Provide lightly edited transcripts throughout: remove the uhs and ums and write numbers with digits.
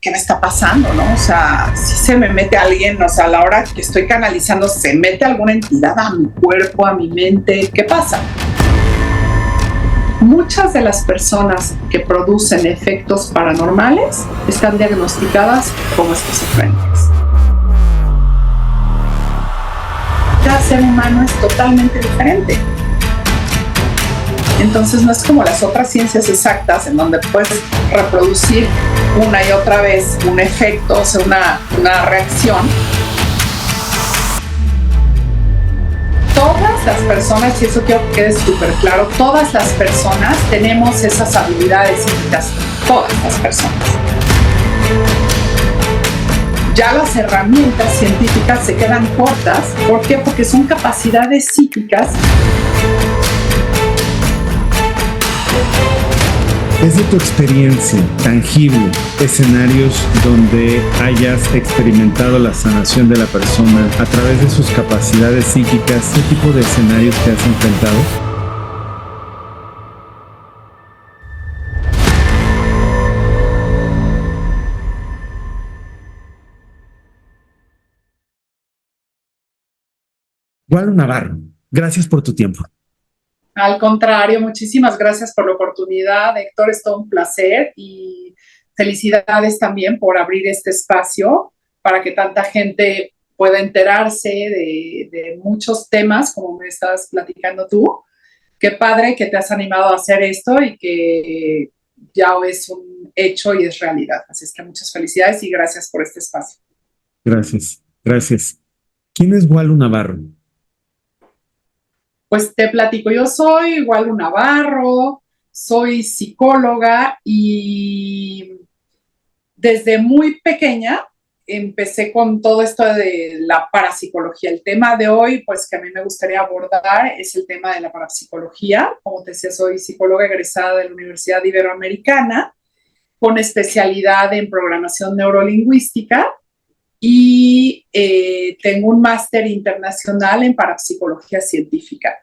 ¿qué me está pasando, no? O sea, si se me mete alguien, o sea, a la hora que estoy canalizando, se mete alguna entidad a mi cuerpo, a mi mente, ¿qué pasa? Muchas de las personas que producen efectos paranormales están diagnosticadas como esquizofrénicas. Cada ser humano es totalmente diferente. Entonces no es como las otras ciencias exactas en donde puedes reproducir una y otra vez un efecto, o sea, una reacción. Todas las personas, y eso quiero que quede súper claro, todas las personas tenemos esas habilidades psíquicas, todas las personas. Ya las herramientas científicas se quedan cortas. ¿Por qué? Porque son capacidades psíquicas. Desde tu experiencia tangible, escenarios donde hayas experimentado la sanación de la persona a través de sus capacidades psíquicas, ¿qué tipo de escenarios te has enfrentado? Walu Navarro, gracias por tu tiempo. Al contrario, muchísimas gracias por la oportunidad, Héctor, es todo un placer y felicidades también por abrir este espacio para que tanta gente pueda enterarse de muchos temas, como me estás platicando tú. Qué padre que te has animado a hacer esto y que ya es un hecho y es realidad. Así es que muchas felicidades y gracias por este espacio. Gracias, gracias. ¿Quién es Walu Navarro? Pues te platico, yo soy Walu Navarro, soy psicóloga y desde muy pequeña empecé con todo esto de la parapsicología. El tema de hoy, pues que a mí me gustaría abordar es el tema de la parapsicología. Como te decía, soy psicóloga egresada de la Universidad Iberoamericana con especialidad en programación neurolingüística y tengo un máster internacional en parapsicología científica.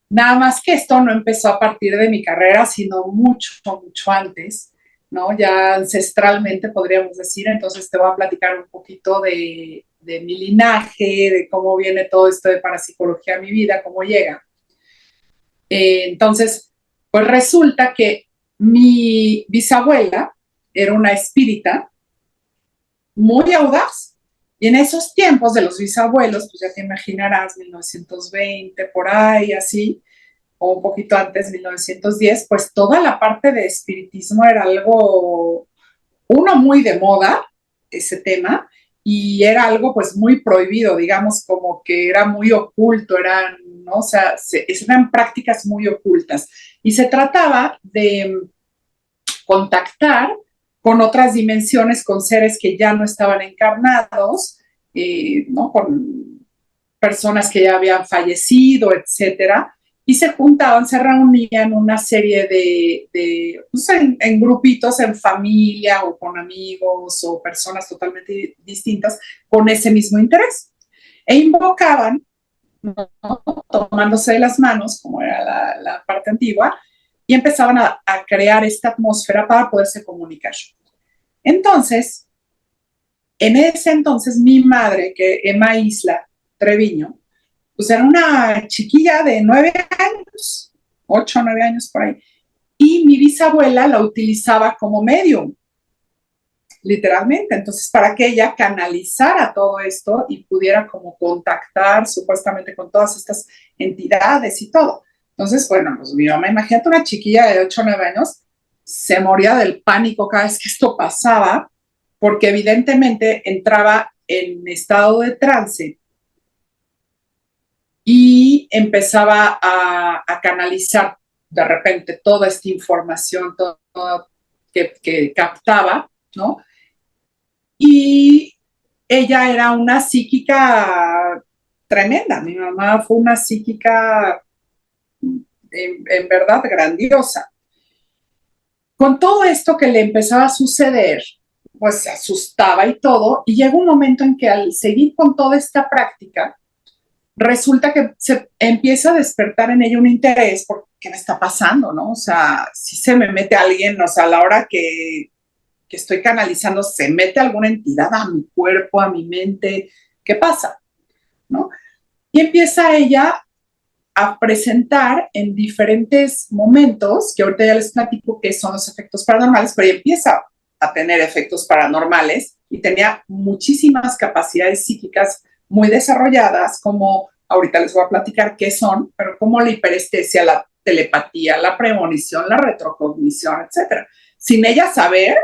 Nada más que esto no empezó a partir de mi carrera, sino mucho, mucho antes, ¿no? Ya ancestralmente podríamos decir. Entonces te voy a platicar un poquito de mi linaje, de cómo viene todo esto de parapsicología a mi vida, cómo llega. Entonces, pues resulta que mi bisabuela era una espírita muy audaz. Y en esos tiempos de los bisabuelos, pues ya te imaginarás, 1920, por ahí, así, o un poquito antes, 1910, pues toda la parte de espiritismo era algo, uno, muy de moda, ese tema, y era algo pues muy prohibido, digamos, como que era muy oculto, eran, ¿no? O sea, eran prácticas muy ocultas. Y se trataba de contactar con otras dimensiones, con seres que ya no estaban encarnados, ¿no? Con personas que ya habían fallecido, etcétera, y se juntaban, se reunían una serie pues en grupitos, en familia o con amigos o personas totalmente distintas con ese mismo interés. E invocaban, ¿no? Tomándose de las manos, como era la parte antigua, y empezaban a crear esta atmósfera para poderse comunicar. Entonces, en ese entonces, mi madre, que Emma Isla Treviño, pues era una chiquilla de 9 años, 8 o 9 años por ahí, y mi bisabuela la utilizaba como medium, literalmente. Entonces, para que ella canalizara todo esto y pudiera como contactar supuestamente con todas estas entidades y todo. Entonces, bueno, pues mi mamá, imagínate una chiquilla de 8 o 9 años, se moría del pánico cada vez que esto pasaba, porque evidentemente entraba en estado de trance y empezaba a canalizar de repente toda esta información todo que captaba, ¿no? Y ella era una psíquica tremenda. Mi mamá fue una psíquica en verdad grandiosa. Con todo esto que le empezaba a suceder, pues se asustaba y todo, y llega un momento en que al seguir con toda esta práctica, resulta que se empieza a despertar en ella un interés por qué me está pasando, ¿no? O sea, si se me mete alguien, o sea, a la hora que que estoy canalizando, se mete alguna entidad a mi cuerpo, a mi mente, ¿qué pasa? ¿No? Y empieza ella a presentar en diferentes momentos, que ahorita ya les platico qué son los efectos paranormales, pero ella empieza a tener efectos paranormales y tenía muchísimas capacidades psíquicas muy desarrolladas, como ahorita les voy a platicar qué son, pero como la hiperestesia, la telepatía, la premonición, la retrocognición, etcétera. Sin ella saber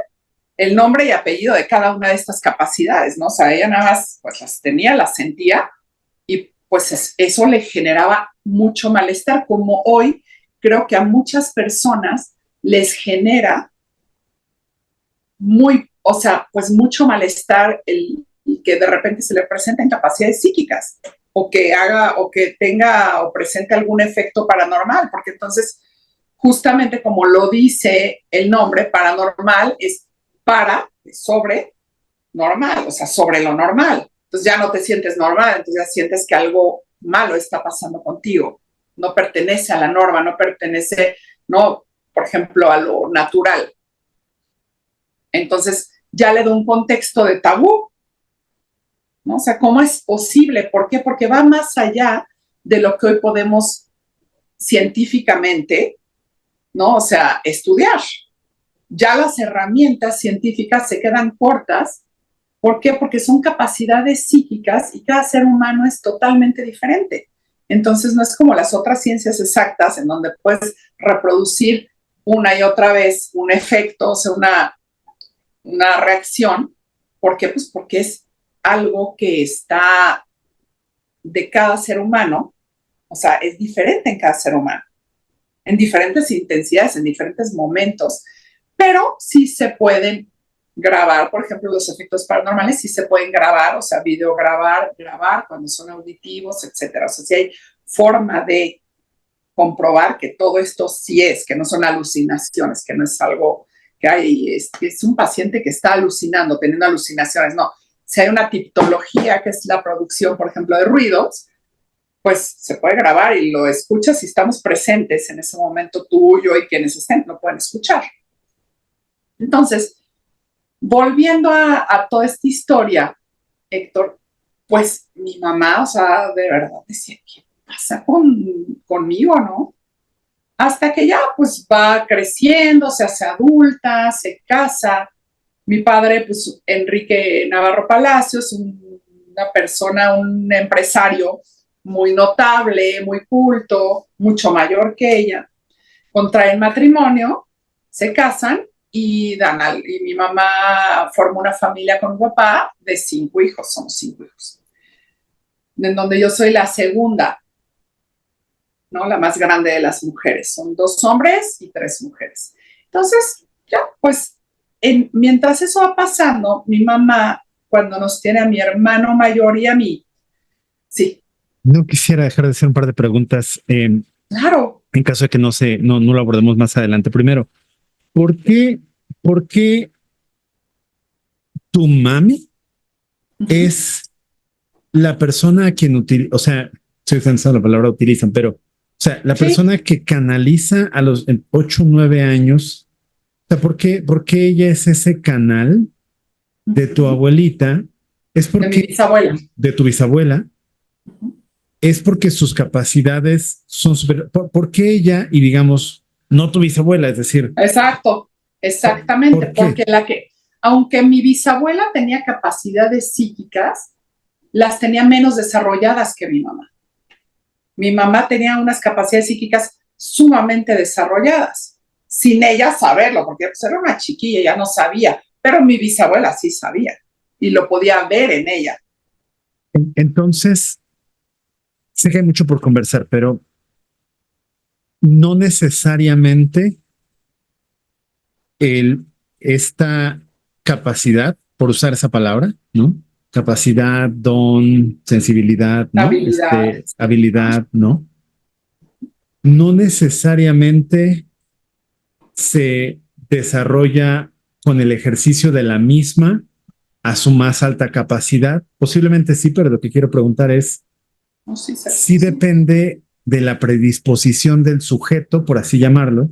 el nombre y apellido de cada una de estas capacidades, ¿no? O sea, ella nada más pues las tenía, las sentía y pues eso le generaba mucho malestar, como hoy creo que a muchas personas les genera o sea, pues mucho malestar el que de repente se le presenten capacidades psíquicas o que haga o que tenga o presente algún efecto paranormal, porque entonces justamente como lo dice el nombre, paranormal es sobre normal, o sea, sobre lo normal. Entonces ya no te sientes normal, entonces ya sientes que algo malo está pasando contigo. No pertenece a la norma, no pertenece, no, por ejemplo, a lo natural. Entonces ya le da un contexto de tabú, ¿no? O sea, ¿cómo es posible? ¿Por qué? Porque va más allá de lo que hoy podemos científicamente, ¿no? O sea, estudiar. Ya las herramientas científicas se quedan cortas. ¿Por qué? Porque son capacidades psíquicas y cada ser humano es totalmente diferente. Entonces no es como las otras ciencias exactas en donde puedes reproducir una y otra vez un efecto, o sea, una reacción. ¿Por qué? Pues porque es algo que está de cada ser humano, o sea, es diferente en cada ser humano, en diferentes intensidades, en diferentes momentos, pero sí se pueden grabar, por ejemplo, los efectos paranormales sí se pueden grabar, o sea, videograbar, grabar cuando son auditivos, etcétera. O sea, sí hay forma de comprobar que todo esto sí es, que no son alucinaciones, que no es algo que hay, es un paciente que está alucinando, teniendo alucinaciones, no. Si hay una tipología, que es la producción, por ejemplo, de ruidos, pues se puede grabar y lo escuchas si estamos presentes en ese momento tuyo y quienes estén lo pueden escuchar. Entonces, volviendo a toda esta historia, Héctor, pues mi mamá, o sea, de verdad decía, ¿qué pasa conmigo, no? Hasta que ya pues va creciendo, se hace adulta, se casa. Mi padre, pues Enrique Navarro Palacios, una persona, un empresario muy notable, muy culto, mucho mayor que ella, contraen matrimonio, se casan y mi mamá formó una familia con mi papá de 5 hijos, somos 5 hijos, en donde yo soy la segunda, ¿no? La más grande de las mujeres. Son 2 hombres y 3 mujeres. Entonces, ya, pues, mientras eso va pasando, mi mamá, cuando nos tiene a mi hermano mayor y a mí, sí. No quisiera dejar de hacer un par de preguntas. Claro. En caso de que no lo abordemos más adelante. Primero, ¿por qué tu mami es la persona a quien utiliza, o sea, estoy pensando la palabra utilizan, pero, o sea, la persona que canaliza a los 8 o 9 años, o sea, ¿por qué ella es ese canal de tu abuelita? Es porque de mi bisabuela. De tu bisabuela. Es porque sus capacidades son super. ¿Por qué ella y digamos no tu bisabuela? Es decir. Exacto, exactamente, porque aunque mi bisabuela tenía capacidades psíquicas, las tenía menos desarrolladas que mi mamá. Mi mamá tenía unas capacidades psíquicas sumamente desarrolladas, sin ella saberlo, porque pues era una chiquilla, ella no sabía, pero mi bisabuela sí sabía y lo podía ver en ella. Entonces, sé que hay mucho por conversar, pero no necesariamente esta capacidad, por usar esa palabra, ¿no? Capacidad, don, sensibilidad, ¿no? Habilidad, ¿no? No necesariamente se desarrolla con el ejercicio de la misma a su más alta capacidad. Posiblemente sí, pero lo que quiero preguntar es si depende de la predisposición del sujeto, por así llamarlo,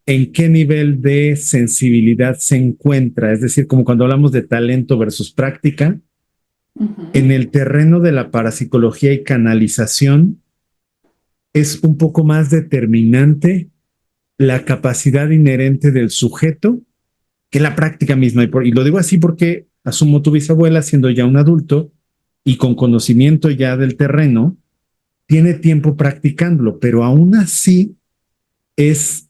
en qué nivel de sensibilidad se encuentra. Es decir, como cuando hablamos de talento versus práctica, en el terreno de la parapsicología y canalización es un poco más determinante la capacidad inherente del sujeto que la práctica misma. Y lo digo así porque asumo tu bisabuela, siendo ya un adulto y con conocimiento ya del terreno, tiene tiempo practicándolo, pero aún así es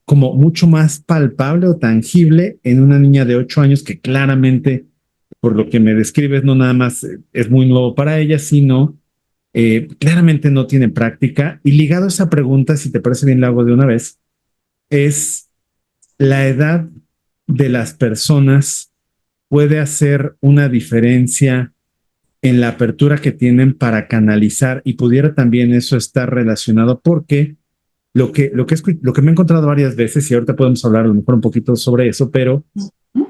como mucho más palpable o tangible en una niña de 8 años que claramente, por lo que me describes, no nada más es muy nuevo para ella, sino claramente no tiene práctica. Y ligado a esa pregunta, si te parece bien, la hago de una vez, es la edad de las personas puede hacer una diferencia en la apertura que tienen para canalizar y pudiera también eso estar relacionado porque lo que me he encontrado varias veces, y ahorita podemos hablar a lo mejor un poquito sobre eso, pero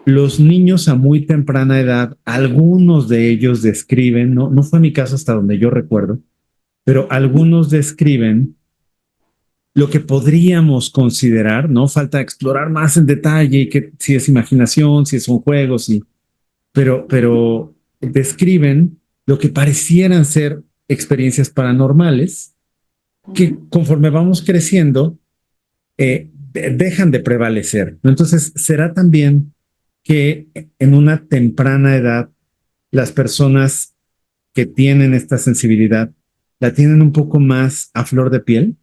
los niños a muy temprana edad, algunos de ellos describen, no fue mi caso hasta donde yo recuerdo, pero algunos describen lo que podríamos considerar, ¿no? Falta explorar más en detalle y que si es imaginación, si son juegos, pero describen lo que parecieran ser experiencias paranormales que conforme vamos creciendo dejan de prevalecer, ¿no? Entonces, será también que en una temprana edad las personas que tienen esta sensibilidad la tienen un poco más a flor de piel.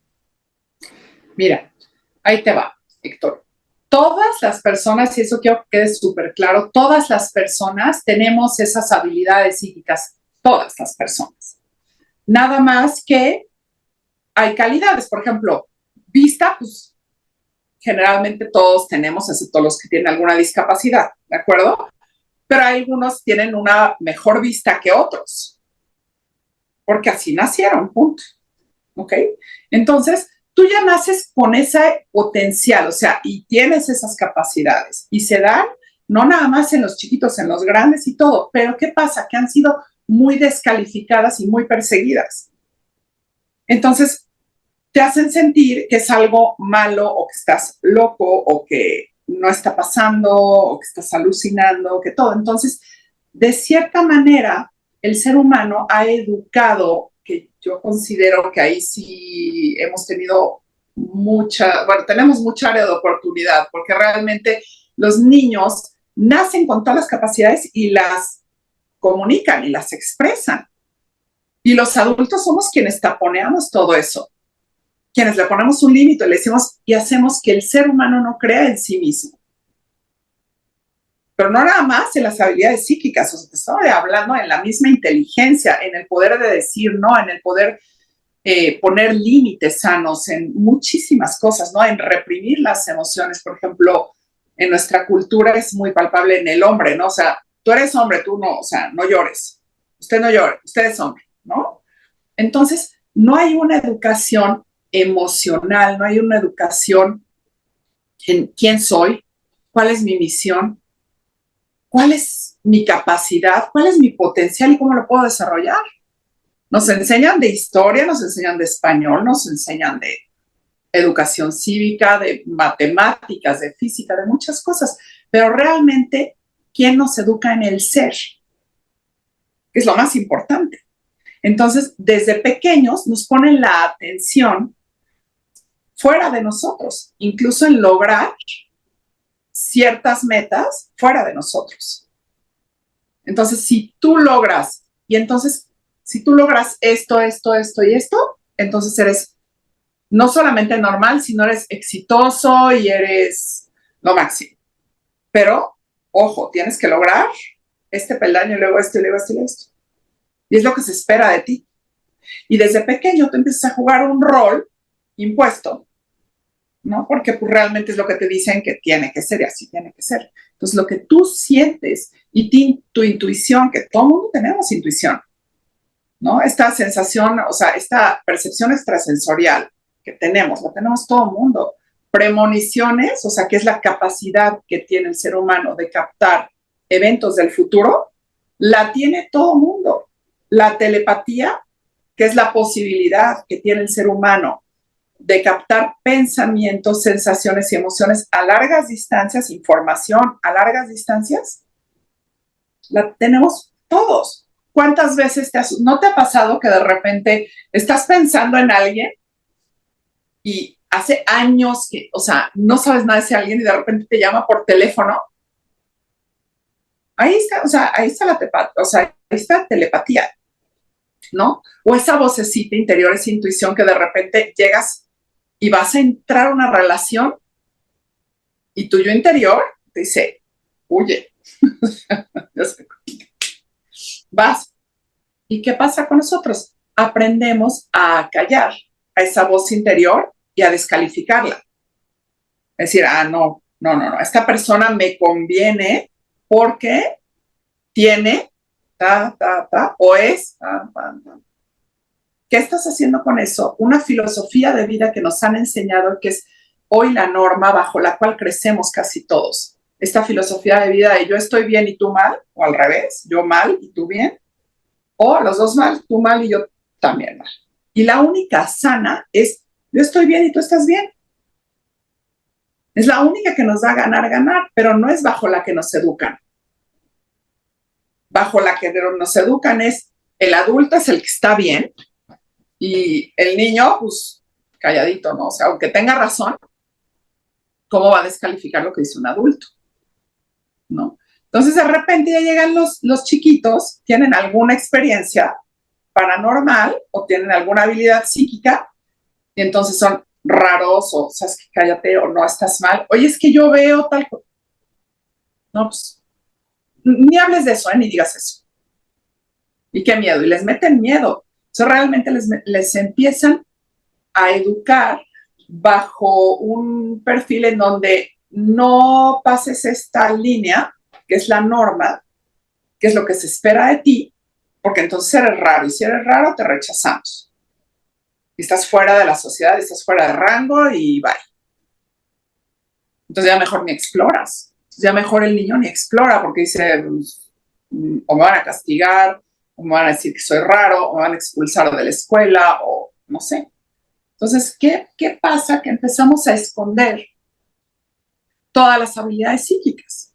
Mira, ahí te va, Héctor. Todas las personas, y eso quiero que quede súper claro, todas las personas tenemos esas habilidades psíquicas, todas las personas. Nada más que hay calidades, por ejemplo, vista, pues generalmente todos tenemos, excepto los que tienen alguna discapacidad, ¿de acuerdo? Pero algunos tienen una mejor vista que otros, porque así nacieron, punto. ¿Ok? Entonces, tú ya naces con ese potencial, o sea, y tienes esas capacidades, y se dan no nada más en los chiquitos, en los grandes y todo, pero ¿qué pasa? Que han sido muy descalificadas y muy perseguidas. Entonces, te hacen sentir que es algo malo o que estás loco o que no está pasando o que estás alucinando, que todo. Entonces, de cierta manera, el ser humano ha educado, que yo considero que ahí sí hemos tenido tenemos mucha área de oportunidad, porque realmente los niños nacen con todas las capacidades y las comunican y las expresan. Y los adultos somos quienes taponeamos todo eso, quienes le ponemos un límite, le decimos y hacemos que el ser humano no crea en sí mismo. Pero no nada más en las habilidades psíquicas, o sea, te estoy hablando en la misma inteligencia, en el poder de decir no, en el poder poner límites sanos, en muchísimas cosas, ¿no? En reprimir las emociones, por ejemplo, en nuestra cultura es muy palpable en el hombre, ¿no? O sea, tú eres hombre, tú no, o sea, no llores, usted no llore, usted es hombre, ¿no? Entonces, no hay una educación emocional, no hay una educación en quién soy, cuál es mi misión, cuál es mi capacidad, cuál es mi potencial y cómo lo puedo desarrollar. Nos enseñan de historia, nos enseñan de español, nos enseñan de educación cívica, de matemáticas, de física, de muchas cosas, pero realmente, ¿quién nos educa en el ser? Es lo más importante. Entonces, desde pequeños nos ponen la atención fuera de nosotros, incluso en lograr ciertas metas fuera de nosotros. Entonces, si tú logras esto y esto, entonces eres no solamente normal, sino eres exitoso y eres lo máximo. Pero, ojo, tienes que lograr este peldaño y luego esto y luego esto y luego esto. Y es lo que se espera de ti. Y desde pequeño tú empiezas a jugar un rol impuesto, ¿no? Porque pues, realmente es lo que te dicen que tiene que ser y así tiene que ser. Entonces, lo que tú sientes y tu intuición, que todo el mundo tenemos intuición, ¿no? Esta sensación, o sea, esta percepción extrasensorial que tenemos, la tenemos todo el mundo. Premoniciones, o sea, que es la capacidad que tiene el ser humano de captar eventos del futuro, la tiene todo el mundo. La telepatía, que es la posibilidad que tiene el ser humano de captar pensamientos, sensaciones y emociones a largas distancias, información a largas distancias, la tenemos todos. ¿Cuántas veces no te ha pasado que de repente estás pensando en alguien y hace años que, o sea, no sabes nada de ese alguien y de repente te llama por teléfono? Ahí está, o sea, ahí está ahí está telepatía, ¿no? O esa vocecita interior, esa intuición que de repente llegas y vas a entrar a una relación y tu yo interior te dice, huye. Vas. ¿Y qué pasa con nosotros? Aprendemos a callar a esa voz interior y a descalificarla. Es decir, no, esta persona me conviene porque tiene, o es, ¿Qué estás haciendo con eso? Una filosofía de vida que nos han enseñado, que es hoy la norma bajo la cual crecemos casi todos. Esta filosofía de vida de yo estoy bien y tú mal, o al revés, yo mal y tú bien, o los dos mal, tú mal y yo también mal. Y la única sana es yo estoy bien y tú estás bien. Es la única que nos da ganar, pero no es bajo la que nos educan. Bajo la que nos educan es el adulto es el que está bien y el niño, pues, calladito, ¿no? O sea, aunque tenga razón, ¿cómo va a descalificar lo que dice un adulto? ¿No? Entonces, de repente ya llegan los chiquitos, tienen alguna experiencia paranormal o tienen alguna habilidad psíquica y entonces son raros o, sabes que cállate o no estás mal. Oye, es que yo veo tal cosa. No, pues, ni hables de eso, ni digas eso. Y qué miedo, y les meten miedo. Eso realmente les empiezan a educar bajo un perfil en donde no pases esta línea, que es la norma, que es lo que se espera de ti, porque entonces eres raro, y si eres raro te rechazamos. Y estás fuera de la sociedad, estás fuera de rango y bye. Entonces ya mejor ni exploras. Ya mejor el niño ni explora porque dice, o me van a castigar, o me van a decir que soy raro, o me van a expulsar de la escuela, o no sé. Entonces, ¿qué pasa? Que empezamos a esconder todas las habilidades psíquicas.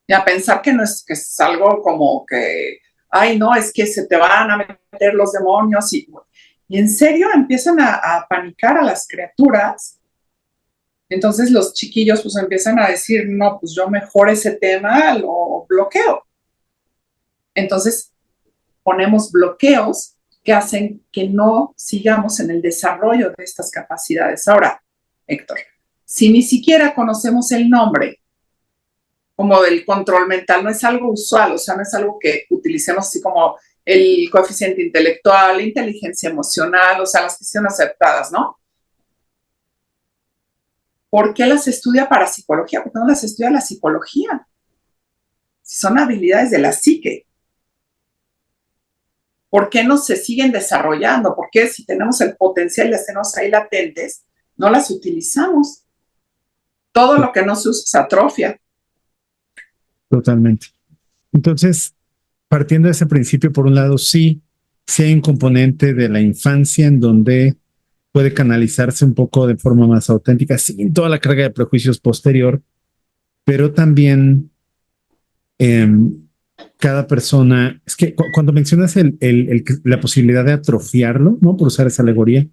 Y a pensar que no es, que es algo como que, ay, no, es que se te van a meter los demonios. Y en serio empiezan a panicar a las criaturas. Entonces los chiquillos pues empiezan a decir, no, pues yo mejor ese tema lo bloqueo. Entonces ponemos bloqueos que hacen que no sigamos en el desarrollo de estas capacidades. Ahora, Héctor, si ni siquiera conocemos el nombre, como del control mental, no es algo usual, o sea, no es algo que utilicemos así como el coeficiente intelectual, la inteligencia emocional, o sea, las que son aceptadas, ¿no? ¿Por qué las estudia parapsicología? ¿Por qué no las estudia la psicología? Si son habilidades de la psique. ¿Por qué no se siguen desarrollando? ¿Por qué si tenemos el potencial y las tenemos ahí latentes, no las utilizamos? Todo lo que no se usa se atrofia. Totalmente. Entonces, partiendo de ese principio, por un lado, sí hay un componente de la infancia en donde puede canalizarse un poco de forma más auténtica, sin toda la carga de prejuicios posterior, pero también cada persona, es que cuando mencionas la posibilidad de atrofiarlo, ¿no? Por usar esa alegoría,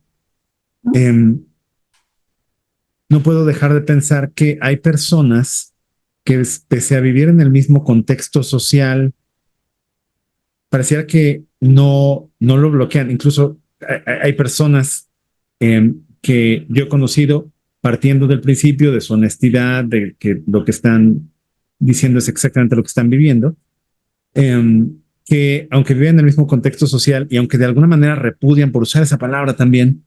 no puedo dejar de pensar que hay personas que pese a vivir en el mismo contexto social, pareciera que no lo bloquean. Incluso hay personas que yo he conocido partiendo del principio de su honestidad, de que lo que están diciendo es exactamente lo que están viviendo, que aunque viven en el mismo contexto social y aunque de alguna manera repudian por usar esa palabra también,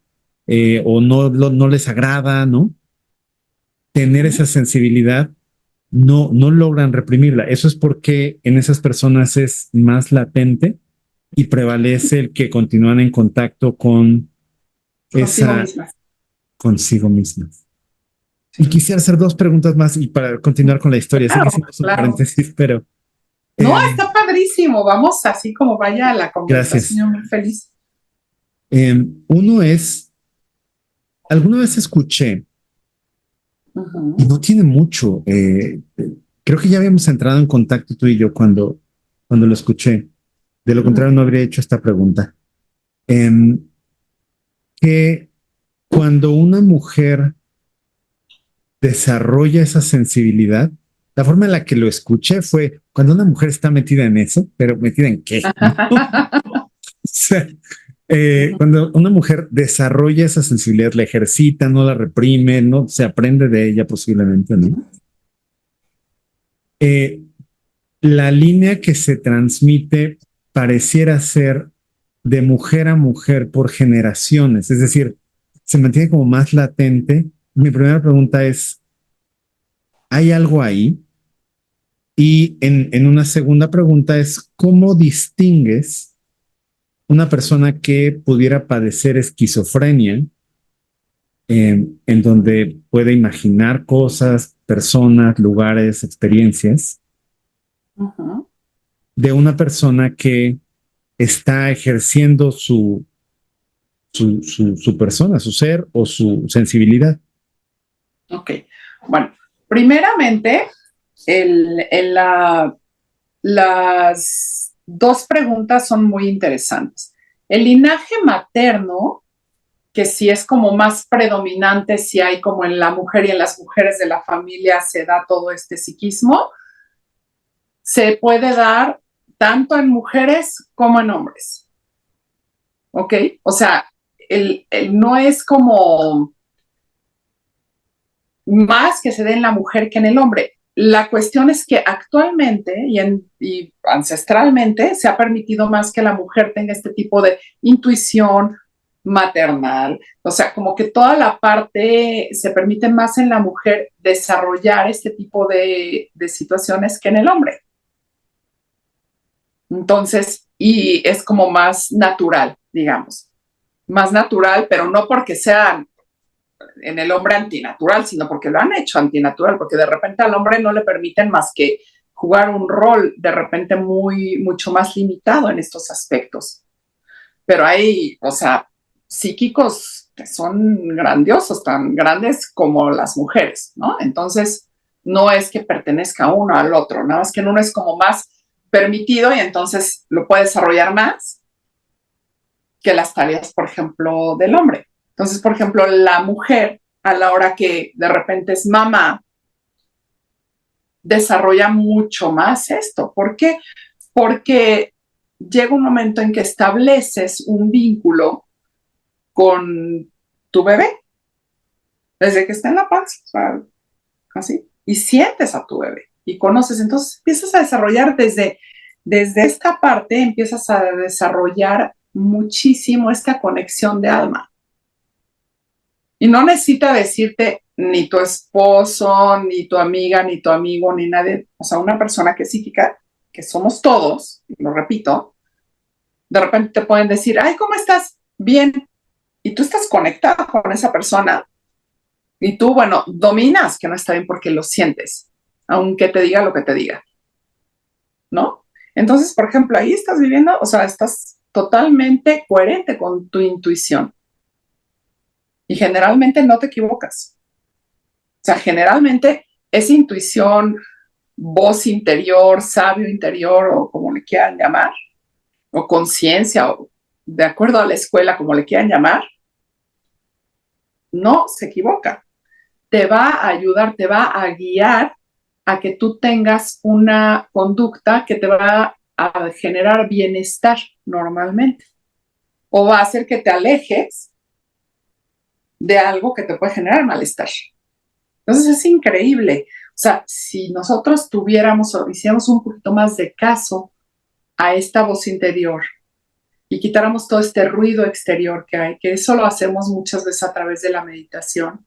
o no les agrada, ¿no? Tener esa sensibilidad, no logran reprimirla. Eso es porque en esas personas es más latente y prevalece el que continúan en contacto con consigo mismas. Sí. Y quisiera hacer dos preguntas más y para continuar con la historia. Claro, sí que hicimos un paréntesis, pero... No, está padrísimo. Vamos así como vaya la conversación. Muy feliz. Uno es, alguna vez escuché, Ujú. y no tiene mucho, creo que ya habíamos entrado en contacto tú y yo cuando lo escuché. De lo contrario, no habría hecho esta pregunta. Em, que cuando una mujer desarrolla esa sensibilidad, la forma en la que lo escuché fue cuando una mujer está metida en eso, pero metida en qué, ¿no? O sea, cuando una mujer desarrolla esa sensibilidad, la ejercita, no la reprime, no se aprende de ella posiblemente, ¿no? Eh, la línea que se transmite pareciera ser de mujer a mujer por generaciones, es decir, se mantiene como más latente. Mi primera pregunta es, ¿hay algo ahí? Y en una segunda pregunta es, ¿cómo distingues una persona que pudiera padecer esquizofrenia, en donde puede imaginar cosas, personas, lugares, experiencias, Ujú. de una persona que está ejerciendo su persona, su ser o su sensibilidad? Ok, bueno, primeramente, las dos preguntas son muy interesantes. El linaje materno, que sí es como más predominante, si hay como en la mujer y en las mujeres de la familia se da todo este psiquismo, se puede dar tanto en mujeres como en hombres. ¿Ok? O sea, no es como más que se dé en la mujer que en el hombre. La cuestión es que actualmente y ancestralmente se ha permitido más que la mujer tenga este tipo de intuición maternal. O sea, como que toda la parte se permite más en la mujer desarrollar este tipo de situaciones que en el hombre. Entonces, y es como más natural, digamos. Más natural, pero no porque sea en el hombre antinatural, sino porque lo han hecho antinatural, porque de repente al hombre no le permiten más que jugar un rol de repente mucho más limitado en estos aspectos. Pero hay, o sea, psíquicos que son grandiosos, tan grandes como las mujeres, ¿no? Entonces, no es que pertenezca uno al otro, nada más que en uno es como más permitido y entonces lo puede desarrollar más que las tareas, por ejemplo, del hombre. Entonces, por ejemplo, la mujer, a la hora que de repente es mamá, desarrolla mucho más esto. ¿Por qué? Porque llega un momento en que estableces un vínculo con tu bebé, desde que está en la panza, o sea, así, y sientes a tu bebé y conoces, entonces empiezas a desarrollar desde esta parte, empiezas a desarrollar muchísimo esta conexión de alma. Y no necesita decirte ni tu esposo, ni tu amiga, ni tu amigo, ni nadie, o sea, una persona que es psíquica, que somos todos, lo repito, de repente te pueden decir, ay, ¿cómo estás? Bien. Y tú estás conectado con esa persona y tú, bueno, dominas que no está bien porque lo sientes, aunque te diga lo que te diga, ¿no? Entonces, por ejemplo, ahí estás viviendo, o sea, estás totalmente coherente con tu intuición y generalmente no te equivocas. O sea, generalmente esa intuición, voz interior, sabio interior o como le quieran llamar, o conciencia, o de acuerdo a la escuela, como le quieran llamar, no se equivoca. Te va a ayudar, te va a guiar a que tú tengas una conducta que te va a generar bienestar normalmente. O va a hacer que te alejes de algo que te puede generar malestar. Entonces es increíble. O sea, si nosotros tuviéramos o hiciéramos un poquito más de caso a esta voz interior y quitáramos todo este ruido exterior que hay, que eso lo hacemos muchas veces a través de la meditación,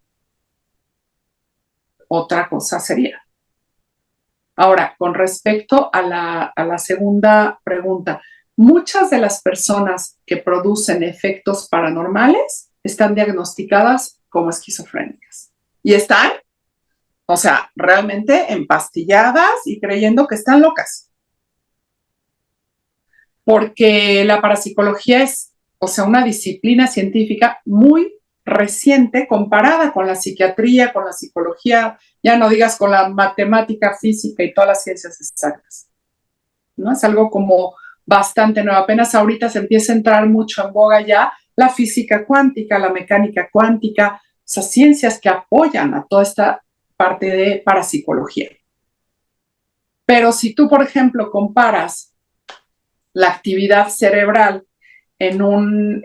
otra cosa sería. Ahora, con respecto a la segunda pregunta, muchas de las personas que producen efectos paranormales están diagnosticadas como esquizofrénicas y están, o sea, realmente empastilladas y creyendo que están locas. Porque la parapsicología es, o sea, una disciplina científica muy reciente comparada con la psiquiatría, con la psicología, ya no digas con la matemática, física y todas las ciencias exactas, ¿no? Es algo como bastante nuevo. Apenas ahorita se empieza a entrar mucho en boga ya la física cuántica, la mecánica cuántica, o sea, ciencias que apoyan a toda esta parte de parapsicología. Pero si tú, por ejemplo, comparas la actividad cerebral en un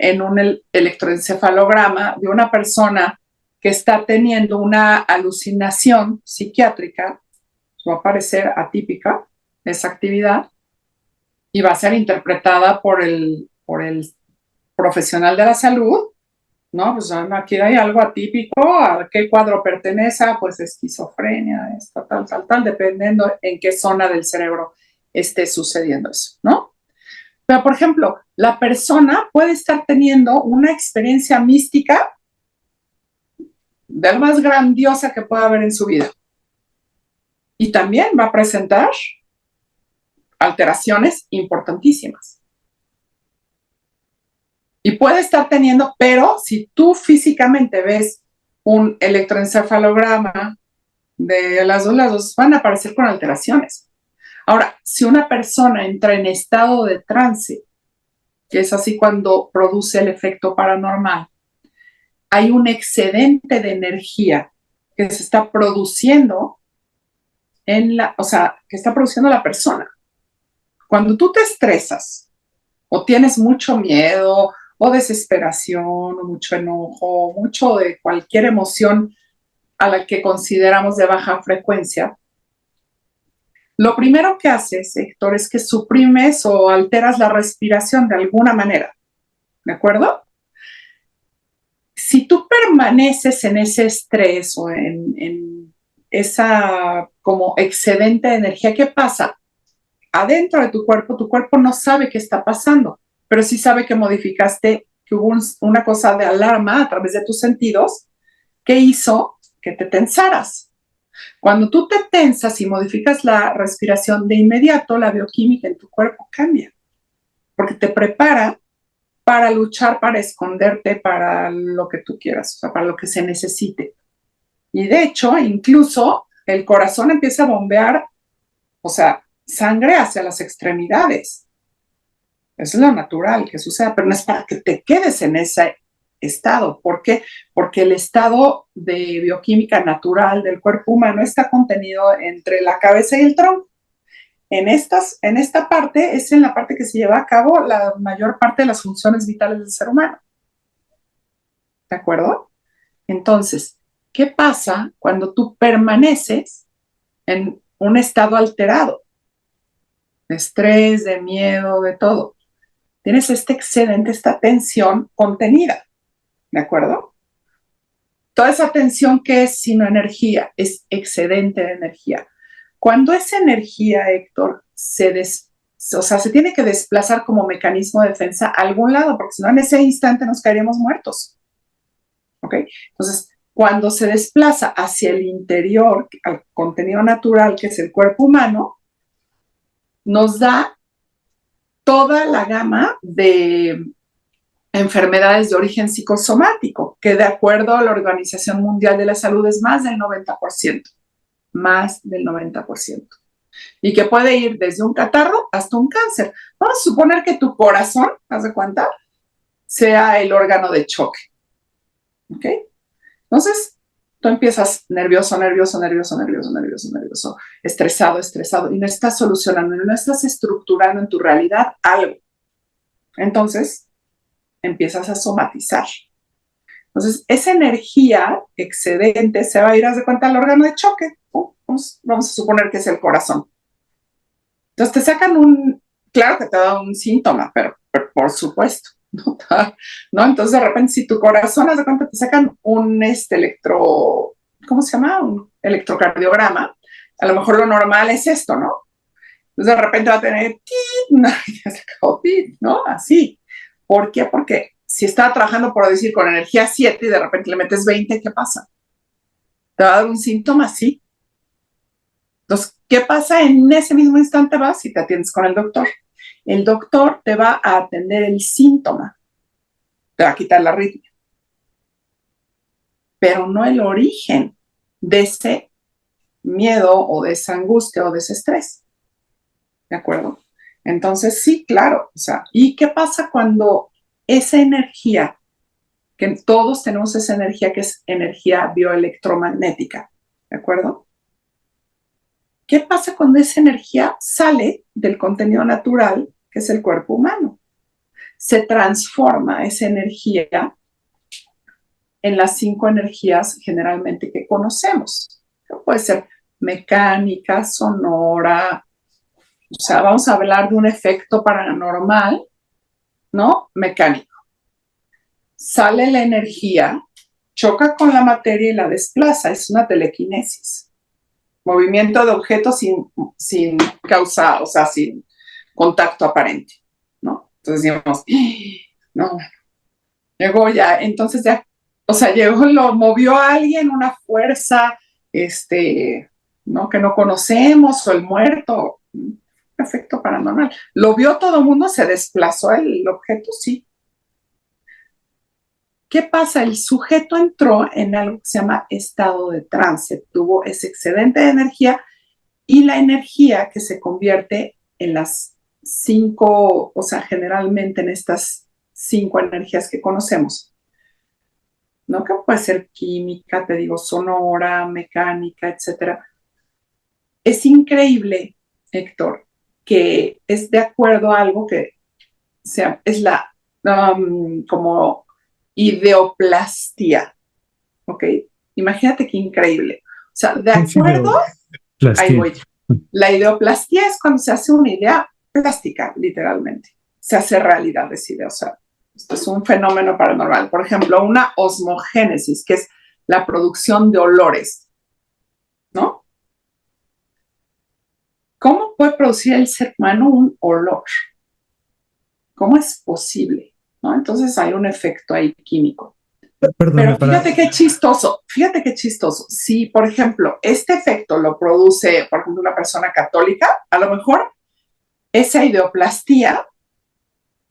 electroencefalograma de una persona que está teniendo una alucinación psiquiátrica, va a parecer atípica esa actividad y va a ser interpretada por el profesional de la salud, ¿no? Pues aquí hay algo atípico, ¿a qué cuadro pertenece? Pues esquizofrenia, esto, tal, dependiendo en qué zona del cerebro esté sucediendo eso, ¿no? Pero, por ejemplo, la persona puede estar teniendo una experiencia mística de lo más grandiosa que pueda haber en su vida. Y también va a presentar alteraciones importantísimas. Y puede estar teniendo, pero si tú físicamente ves un electroencefalograma de las dos van a aparecer con alteraciones. Ahora, si una persona entra en estado de trance, que es así cuando produce el efecto paranormal, hay un excedente de energía que se está produciendo que está produciendo la persona. Cuando tú te estresas o tienes mucho miedo o desesperación o mucho enojo, mucho de cualquier emoción a la que consideramos de baja frecuencia, lo primero que haces, Héctor, es que suprimes o alteras la respiración de alguna manera, ¿de acuerdo? Si tú permaneces en ese estrés o en esa como excedente de energía, ¿qué pasa? Adentro de tu cuerpo no sabe qué está pasando, pero sí sabe que modificaste, que hubo una cosa de alarma a través de tus sentidos que hizo que te tensaras. Cuando tú te tensas y modificas la respiración, de inmediato la bioquímica en tu cuerpo cambia, porque te prepara para luchar, para esconderte, para lo que tú quieras, o sea, para lo que se necesite. Y de hecho, incluso el corazón empieza a bombear, o sea, sangre hacia las extremidades. Eso es lo natural que suceda, pero no es para que te quedes en ese estado. ¿Por qué? Porque el estado de bioquímica natural del cuerpo humano está contenido entre la cabeza y el tronco. En esta parte es en la parte que se lleva a cabo la mayor parte de las funciones vitales del ser humano. ¿De acuerdo? Entonces, ¿qué pasa cuando tú permaneces en un estado alterado? De estrés, de miedo, de todo. Tienes este excedente, esta tensión contenida. ¿De acuerdo? Toda esa tensión que es sino energía, es excedente de energía. Cuando esa energía, Héctor, se tiene que desplazar como mecanismo de defensa a algún lado, porque si no, en ese instante nos caeríamos muertos. ¿Ok? Entonces, cuando se desplaza hacia el interior, al contenido natural, que es el cuerpo humano, nos da toda la gama de enfermedades de origen psicosomático, que de acuerdo a la Organización Mundial de la Salud es más del 90%. Más del 90%. Y que puede ir desde un catarro hasta un cáncer. Vamos a suponer que tu corazón, haz de cuenta, sea el órgano de choque. ¿Ok? Entonces, tú empiezas nervioso, estresado, y no estás solucionando, no estás estructurando en tu realidad algo. Entonces, empiezas a somatizar. Entonces, esa energía excedente se va a ir, haz de cuenta, al órgano de choque. Vamos a suponer que es el corazón. Entonces te sacan claro que te da un síntoma, pero por supuesto, ¿no? Entonces de repente si tu corazón, haz de cuenta, te sacan un ¿cómo se llama? Un electrocardiograma. A lo mejor lo normal es esto, ¿no? Entonces de repente va a tener, ¿no? Así. ¿Por qué? Porque si estaba trabajando, por decir, con energía 7 y de repente le metes 20, ¿qué pasa? Te va a dar un síntoma así. Entonces, ¿qué pasa? En ese mismo instante vas y te atiendes con el doctor. El doctor te va a atender el síntoma, te va a quitar la arritmia. pero no el origen de ese miedo o de esa angustia o de ese estrés. ¿De acuerdo? Entonces, sí, claro. O sea, ¿y qué pasa cuando esa energía, que todos tenemos esa energía que es energía bioelectromagnética, ¿de acuerdo? ¿Qué pasa cuando esa energía sale del contenido natural, que es el cuerpo humano? Se transforma esa energía en las 5 energías generalmente que conocemos. Puede ser mecánica, sonora, o sea, vamos a hablar de un efecto paranormal, ¿no? Mecánico. Sale la energía, choca con la materia y la desplaza, es una telequinesis. Movimiento de objetos sin causa, o sea, sin contacto aparente, ¿no? Entonces decimos, no, llegó ya, entonces ya, o sea, llegó, lo movió a alguien, una fuerza, ¿no? Que no conocemos, o el muerto, efecto paranormal. Lo vio todo el mundo, se desplazó el objeto, sí. ¿Qué pasa? El sujeto entró en algo que se llama estado de trance, tuvo ese excedente de energía y la energía que se convierte en las 5, o sea, generalmente en estas 5 energías que conocemos, ¿no? Que puede ser química, te digo, sonora, mecánica, etcétera. Es increíble, Héctor, que es de acuerdo a algo que es la como ideoplastía, ¿ok? Imagínate qué increíble. O sea, de acuerdo, ahí voy. La ideoplastía es cuando se hace una idea plástica, literalmente. Se hace realidad esa idea. O sea, esto es un fenómeno paranormal. Por ejemplo, una osmogénesis, que es la producción de olores, ¿no? ¿Cómo puede producir el ser humano un olor? ¿Cómo es posible? ¿No? Entonces hay un efecto ahí químico. Pero fíjate qué chistoso, fíjate qué chistoso. Si, por ejemplo, este efecto lo produce, por ejemplo, una persona católica, a lo mejor esa ideoplastía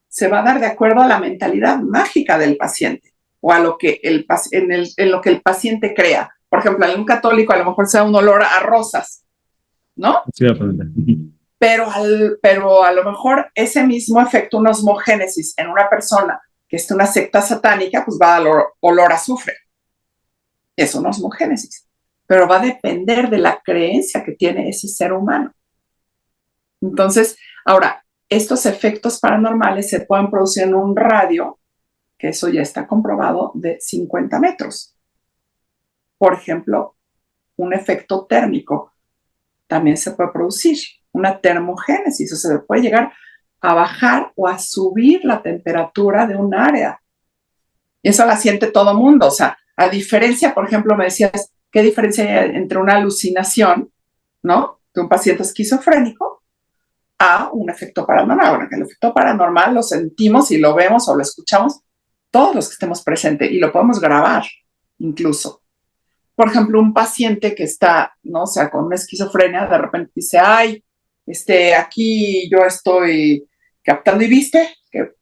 se va a dar de acuerdo a la mentalidad mágica del paciente o a lo que en lo que el paciente crea. Por ejemplo, en un católico a lo mejor sea un olor a rosas, ¿no? Sí, pero a lo mejor ese mismo efecto, una osmogénesis en una persona que es una secta satánica, pues va a dar olor a azufre. Es una osmogénesis. Pero va a depender de la creencia que tiene ese ser humano. Entonces, ahora, estos efectos paranormales se pueden producir en un radio, que eso ya está comprobado, de 50 metros. Por ejemplo, un efecto térmico también se puede producir, una termogénesis, o sea, se puede llegar a bajar o a subir la temperatura de un área. Y eso la siente todo mundo. O sea, a diferencia, por ejemplo, me decías, ¿qué diferencia hay entre una alucinación, ¿no? De un paciente esquizofrénico a un efecto paranormal? Bueno, que el efecto paranormal lo sentimos y lo vemos o lo escuchamos todos los que estemos presentes y lo podemos grabar incluso. Por ejemplo, un paciente que está, ¿no? O sea, con una esquizofrenia, de repente dice, ay, aquí yo estoy captando y viste que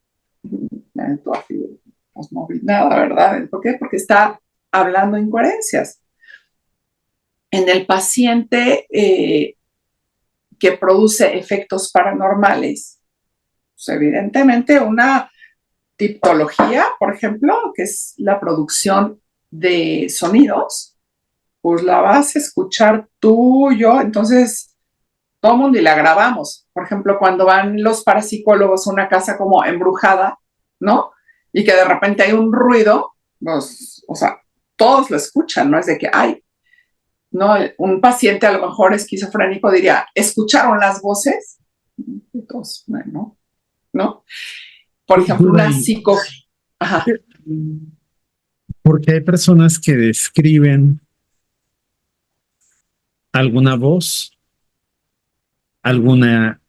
pues no vi nada, ¿verdad? ¿Por qué? Porque está hablando incoherencias. En el paciente que produce efectos paranormales, pues evidentemente una tipología, por ejemplo, que es la producción de sonidos, pues la vas a escuchar tú, yo, entonces todo el mundo y la grabamos. Por ejemplo, cuando van los parapsicólogos a una casa como embrujada, ¿no? Y que de repente hay un ruido, pues, o sea, todos lo escuchan, ¿no? Es de que, ay, ¿no? Un paciente a lo mejor esquizofrénico diría, ¿escucharon las voces? Entonces, bueno, ¿no? Por ejemplo, una psico... Ajá. Porque hay personas que describen alguna voz, alguna...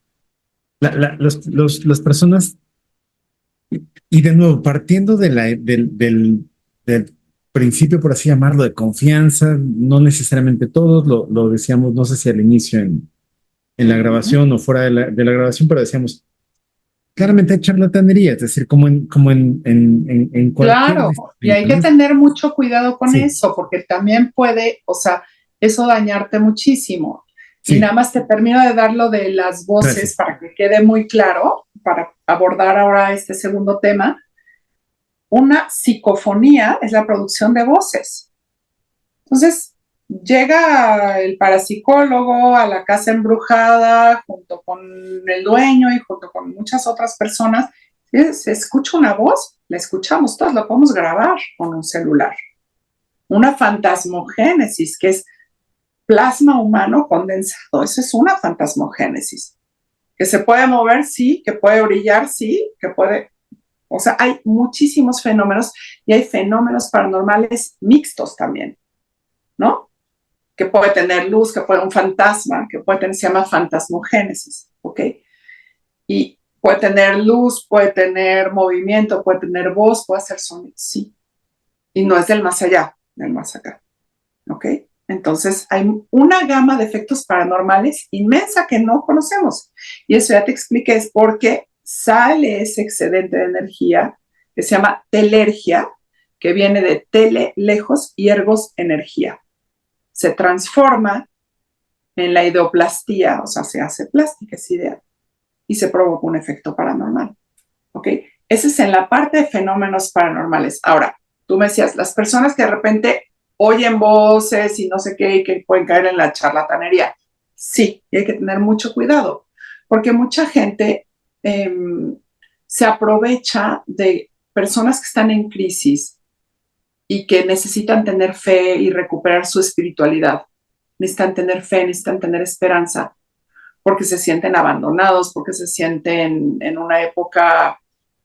las personas, y de nuevo, partiendo del principio, por así llamarlo, de confianza, no necesariamente todos, lo decíamos, no sé si al inicio en la grabación o fuera de la grabación, pero decíamos, claramente hay charlatanería, es decir, en cualquier Claro, y disciplina, hay que ¿no? tener mucho cuidado con Sí, eso, porque también puede, o sea, eso dañarte muchísimo. Y sí, nada más te termino de dar lo de las voces gracias. para que quede muy claro, para abordar ahora este segundo tema. Una psicofonía es la producción de voces. Entonces, llega el parapsicólogo a la casa embrujada junto con el dueño y junto con muchas otras personas. Se escucha una voz, la escuchamos todos, la podemos grabar con un celular. Una fantasmogénesis, que es plasma humano condensado. Eso es una fantasmogénesis. Que se puede mover, sí, que puede brillar, sí, que puede. O sea, hay muchísimos fenómenos y hay fenómenos paranormales mixtos también, ¿no? Que puede tener luz, que puede un fantasma, que puede tener, se llama fantasmogénesis, ¿ok? Y puede tener luz, puede tener movimiento, puede tener voz, puede hacer sonido, sí. Y no es del más allá, del más acá, ¿ok? Entonces hay una gama de efectos paranormales inmensa que no conocemos. Y eso ya te expliqué, es porque sale ese excedente de energía que se llama telergia, que viene de tele, lejos, y ergos, energía. Se transforma en la ideoplastía, o sea, se hace plástica, es idea, y se provoca un efecto paranormal. ¿Ok? Ese es en la parte de fenómenos paranormales. Ahora, tú me decías, las personas que de repente oyen voces y no sé qué, y que pueden caer en la charlatanería. Sí, y hay que tener mucho cuidado, porque mucha gente eh, se aprovecha de personas que están en crisis y que necesitan tener fe y recuperar su espiritualidad. Necesitan tener fe, necesitan tener esperanza, porque se sienten abandonados, porque se sienten en una época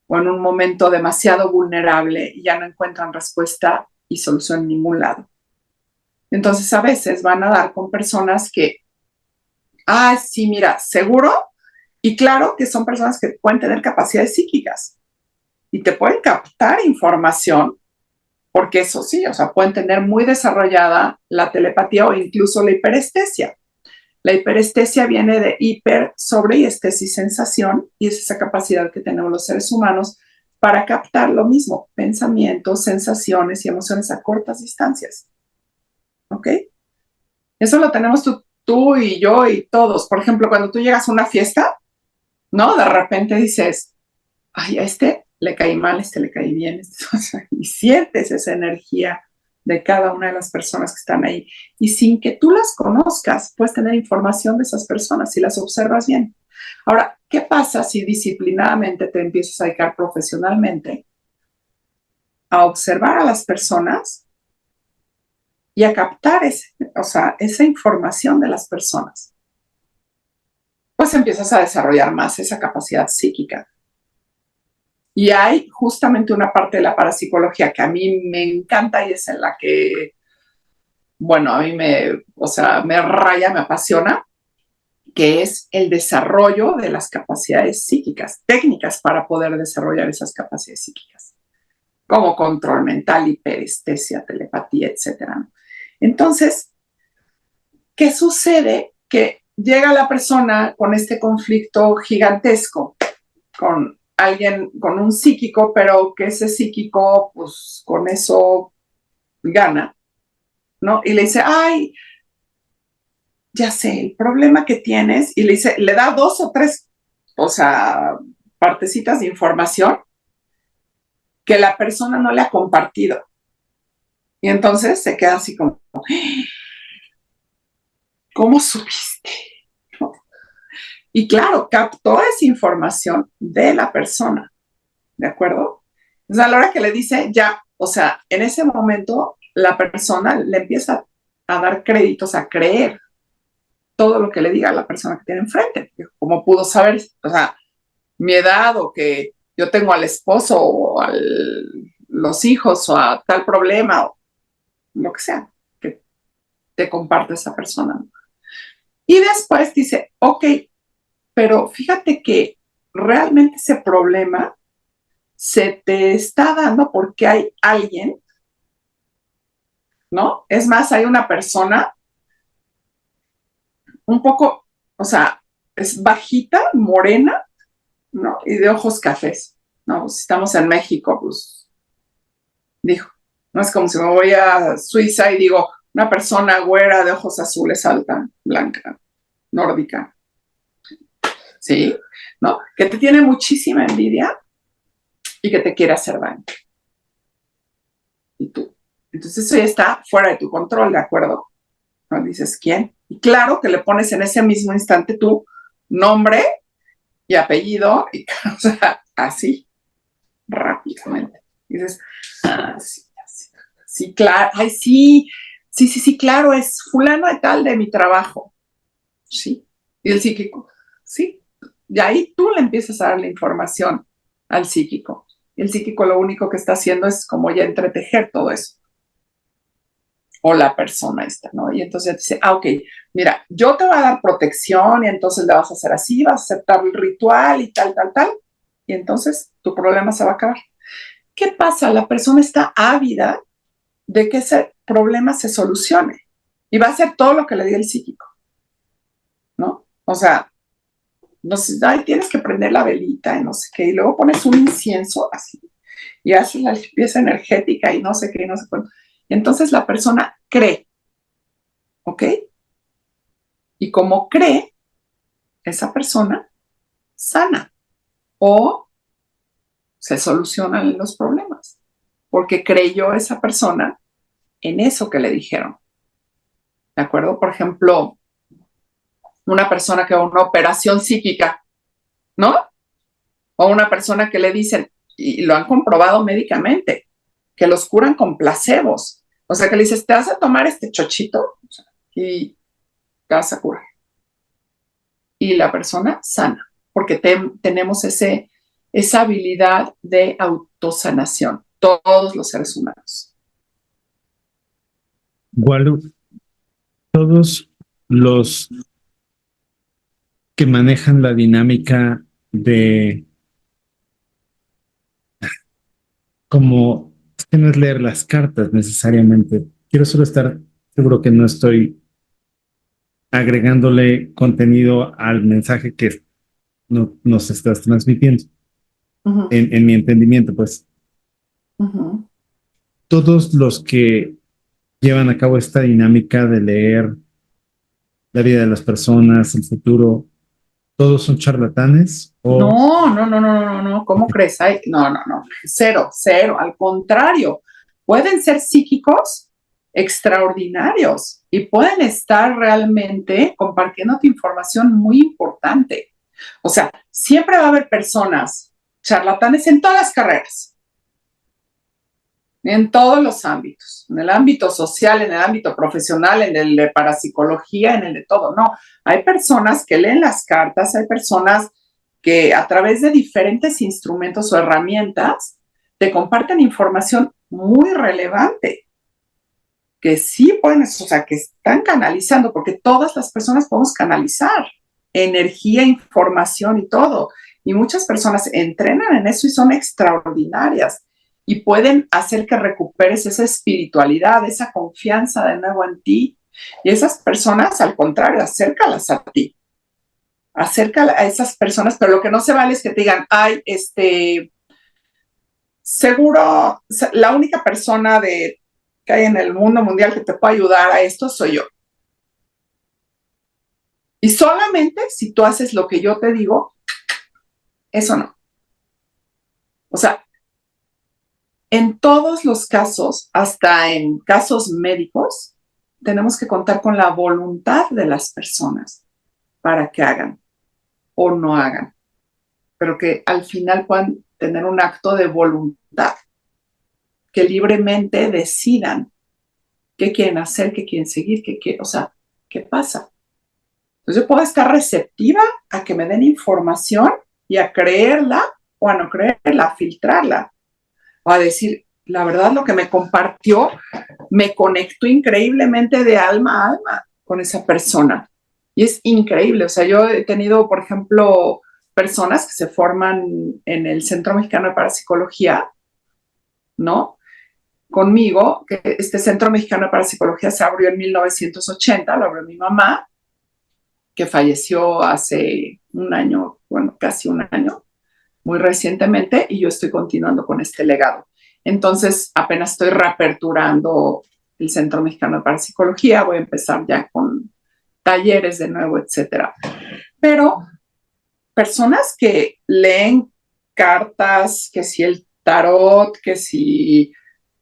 o en un momento demasiado vulnerable y ya no encuentran respuesta y solución en ningún lado. Entonces a veces van a dar con personas que, sí, mira, seguro, y claro que son personas que pueden tener capacidades psíquicas y te pueden captar información, porque eso sí, o sea, pueden tener muy desarrollada la telepatía o incluso la hiperestesia. La hiperestesia viene de hiper, sobre y estesis, sensación, y es esa capacidad que tenemos los seres humanos para captar lo mismo, pensamientos, sensaciones y emociones a cortas distancias. ¿Ok? Eso lo tenemos tú y yo y todos. Por ejemplo, cuando tú llegas a una fiesta, ¿no? De repente dices, ay, a este le caí mal, a este le caí bien, y sientes esa energía de cada una de las personas que están ahí. Y sin que tú las conozcas, puedes tener información de esas personas si las observas bien. Ahora, ¿qué pasa si disciplinadamente te empiezas a dedicar profesionalmente a observar a las personas y a captar esa información de las personas? Pues empiezas a desarrollar más esa capacidad psíquica. Y hay justamente una parte de la parapsicología que a mí me encanta y es en la que, bueno, a mí me raya, me apasiona, que es el desarrollo de las capacidades psíquicas, técnicas para poder desarrollar esas capacidades psíquicas, como control mental, hiperestesia, telepatía, etcétera. Entonces, ¿qué sucede? Que llega la persona con este conflicto gigantesco, con alguien, con un psíquico, pero que ese psíquico, pues con eso gana, ¿no? Y le dice, ay, ya sé, el problema que tienes, y le da dos o tres, o sea, partecitas de información que la persona no le ha compartido. Y entonces se queda así como, ¿cómo supiste? ¿No? Y claro, captó esa información de la persona, ¿de acuerdo? Entonces a la hora que le dice, ya, o sea, en ese momento la persona le empieza a dar créditos, a creer todo lo que le diga a la persona que tiene enfrente. ¿Cómo pudo saber? O sea, mi edad o que yo tengo al esposo o a los hijos o a tal problema o lo que sea que te comparte esa persona. Y después dice, ok, pero fíjate que realmente ese problema se te está dando porque hay alguien, ¿no? Es más, hay una persona un poco, o sea, es bajita, morena, ¿no? Y de ojos cafés, ¿no? Si estamos en México, pues, dijo, no es como si me voy a Suiza y digo, una persona güera de ojos azules, alta, blanca, nórdica, ¿sí? ¿No? Que te tiene muchísima envidia y que te quiere hacer daño. Y tú. Entonces eso ya está fuera de tu control, ¿de acuerdo? ¿No? Dices, ¿quién? Y claro que le pones en ese mismo instante tu nombre y apellido, y, o sea, así, rápidamente. Y dices, ah, sí, sí, sí, claro, ay, sí, sí, sí, sí, claro, es fulano de tal de mi trabajo. Sí. Y el psíquico, sí. Y ahí tú le empiezas a dar la información al psíquico. Y el psíquico lo único que está haciendo es como ya entretejer todo eso. O la persona esta, ¿no? Y entonces dice, ah, ok, mira, yo te voy a dar protección y entonces le vas a hacer así, vas a aceptar el ritual y tal, tal, tal. Y entonces tu problema se va a acabar. ¿Qué pasa? La persona está ávida de que ese problema se solucione y va a hacer todo lo que le diga el psíquico, ¿no? O sea, no sé, ay, tienes que prender la velita y no sé qué, y luego pones un incienso así y haces la limpieza energética y no sé qué, y no sé cuánto. Y entonces la persona cree, ¿ok? Y como cree, esa persona sana o se solucionan los problemas, porque creyó esa persona en eso que le dijeron, ¿de acuerdo? Por ejemplo, una persona que va a una operación psíquica, ¿no? O una persona que le dicen, y lo han comprobado médicamente, que los curan con placebos. O sea, que le dices, te vas a tomar este chochito y te vas a curar. Y la persona sana, porque tenemos esa habilidad de autosanación, todos los seres humanos. Igual, todos los que manejan la dinámica de como, es que no es leer las cartas necesariamente. Quiero solo estar seguro que no estoy agregándole contenido al mensaje que nos estás transmitiendo. En mi entendimiento, pues, todos los que llevan a cabo esta dinámica de leer la vida de las personas, el futuro, ¿todos son charlatanes? O No, ¿cómo crees? Ay, no, cero, cero, al contrario, pueden ser psíquicos extraordinarios y pueden estar realmente compartiéndote información muy importante. O sea, siempre va a haber personas charlatanes en todas las carreras, en todos los ámbitos, en el ámbito social, en el ámbito profesional, en el de parapsicología, en el de todo. No, hay personas que leen las cartas, hay personas que a través de diferentes instrumentos o herramientas te comparten información muy relevante, que sí pueden, o sea, que están canalizando, porque todas las personas podemos canalizar energía, información y todo. Y muchas personas entrenan en eso y son extraordinarias y pueden hacer que recuperes esa espiritualidad, esa confianza de nuevo en ti. Y esas personas, al contrario, acércalas a ti, acerca a esas personas, pero lo que no se vale es que te digan, ay, seguro, la única persona que hay en el mundo mundial que te puede ayudar a esto soy yo. Y solamente si tú haces lo que yo te digo, eso no. O sea, en todos los casos, hasta en casos médicos, tenemos que contar con la voluntad de las personas para que hagan o no hagan, pero que al final puedan tener un acto de voluntad, que libremente decidan qué quieren hacer, qué quieren seguir, o sea, qué pasa. Entonces yo puedo estar receptiva a que me den información y a creerla o a no creerla, a filtrarla, o a decir, la verdad lo que me compartió me conectó increíblemente de alma a alma con esa persona. Y es increíble, o sea, yo he tenido, por ejemplo, personas que se forman en el Centro Mexicano de Parapsicología, ¿no? Conmigo, que este Centro Mexicano de Parapsicología se abrió en 1980, lo abrió mi mamá, que falleció hace un año, bueno, casi un año. muy recientemente y yo estoy continuando con este legado. Entonces, apenas estoy reaperturando el Centro Mexicano de Parapsicología, voy a empezar ya con talleres de nuevo, etcétera. Pero personas que leen cartas, que si el tarot, que si,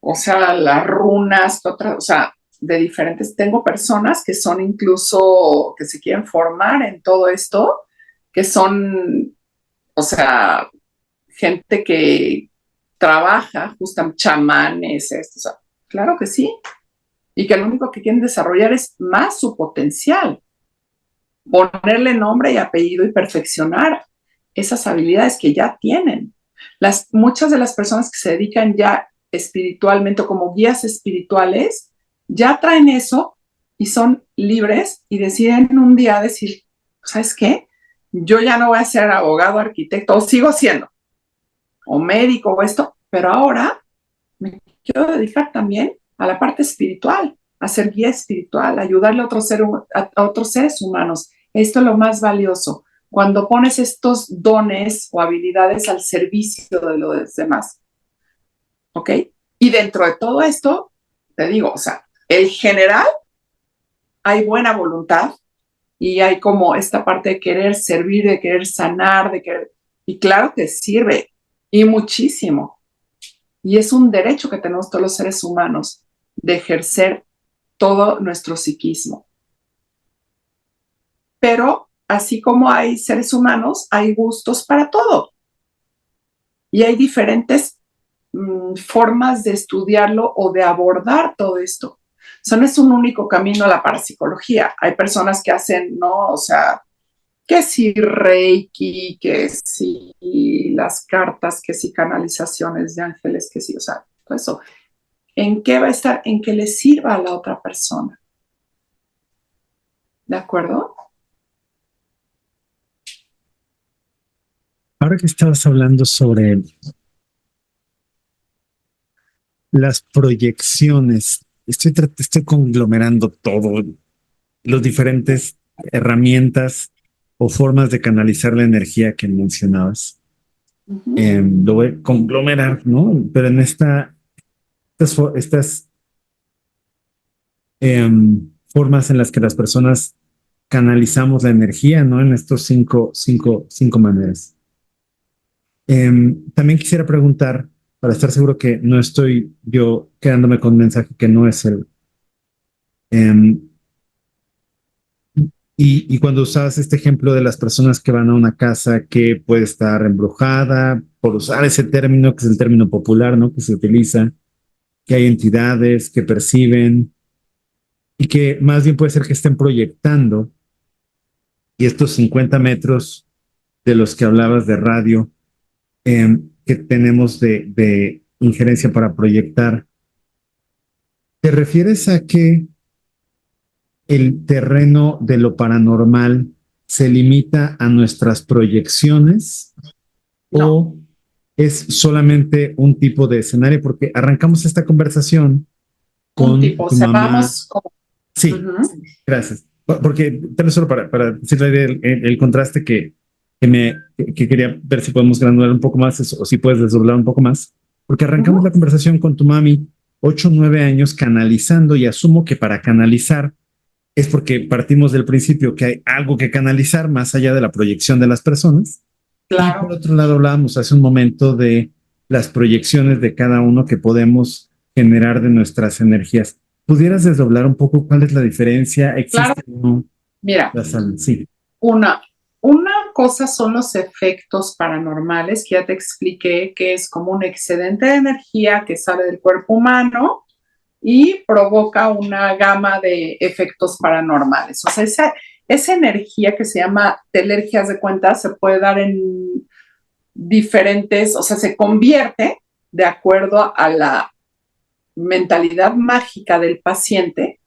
o sea, las runas, otra, o sea, de diferentes. Tengo personas que son incluso, que se quieren formar en todo esto, que son, o sea, gente que trabaja, justamente chamanes, esto, o sea, claro que sí. Y que lo único que quieren desarrollar es más su potencial, ponerle nombre y apellido y perfeccionar esas habilidades que ya tienen. Muchas de las personas que se dedican ya espiritualmente o como guías espirituales ya traen eso y son libres y deciden un día decir, ¿sabes qué? Yo ya no voy a ser abogado, arquitecto, o sigo siendo, o médico o esto, pero ahora me quiero dedicar también a la parte espiritual, a ser guía espiritual, a ayudarle a otros seres humanos. Esto es lo más valioso, cuando pones estos dones o habilidades al servicio de los demás. ¿Ok? Y dentro de todo esto, te digo, o sea, el general, hay buena voluntad y hay como esta parte de querer servir, de querer sanar, de querer... Y claro que sirve, y muchísimo. Y es un derecho que tenemos todos los seres humanos de ejercer todo nuestro psiquismo. Pero así como hay seres humanos, hay gustos para todo. Y hay diferentes formas de estudiarlo o de abordar todo esto. O sea, no es un único camino a la parapsicología. Hay personas que hacen, ¿no? O sea, que si Reiki, que si las cartas, que si canalizaciones de ángeles, que si, o sea, todo eso. ¿En qué va a estar? En que le sirva a la otra persona. ¿De acuerdo? Ahora que estabas hablando sobre las proyecciones, estoy conglomerando todo, las diferentes herramientas o formas de canalizar la energía que mencionabas. Lo voy a conglomerar, ¿no? Pero en estas formas en las que las personas canalizamos la energía, ¿no? En estos cinco maneras. También quisiera preguntar, para estar seguro que no estoy yo quedándome con un mensaje que no es el... y cuando usabas este ejemplo de las personas que van a una casa que puede estar embrujada, por usar ese término, que es el término popular, ¿no? Que se utiliza, que hay entidades que perciben y que más bien puede ser que estén proyectando, y estos 50 metros de los que hablabas de radio, que tenemos de injerencia para proyectar, ¿te refieres a que el terreno de lo paranormal se limita a nuestras proyecciones No. o es solamente un tipo de escenario? Porque arrancamos esta conversación Un con tipo, o tu sea, mamá. vamos como... Sí, gracias. Porque tal vez solo para decirle el contraste que quería ver si podemos granular un poco más o si puedes desdoblar un poco más. Porque arrancamos la conversación con tu mami, 8 o 9 años, canalizando, y asumo que para canalizar es porque partimos del principio que hay algo que canalizar más allá de la proyección de las personas. Y por Claro. otro lado, hablábamos hace un momento de las proyecciones de cada uno que podemos generar de nuestras energías. ¿Pudieras desdoblar un poco cuál es la diferencia? Claro. ¿Existe o no Mira, la salud? Sí. una cosa son los efectos paranormales, que ya te expliqué, que es como un excedente de energía que sale del cuerpo humano y provoca una gama de efectos paranormales. O sea, esa energía que se llama telergias de cuenta se puede dar en diferentes, o sea, se convierte de acuerdo a la mentalidad mágica del paciente,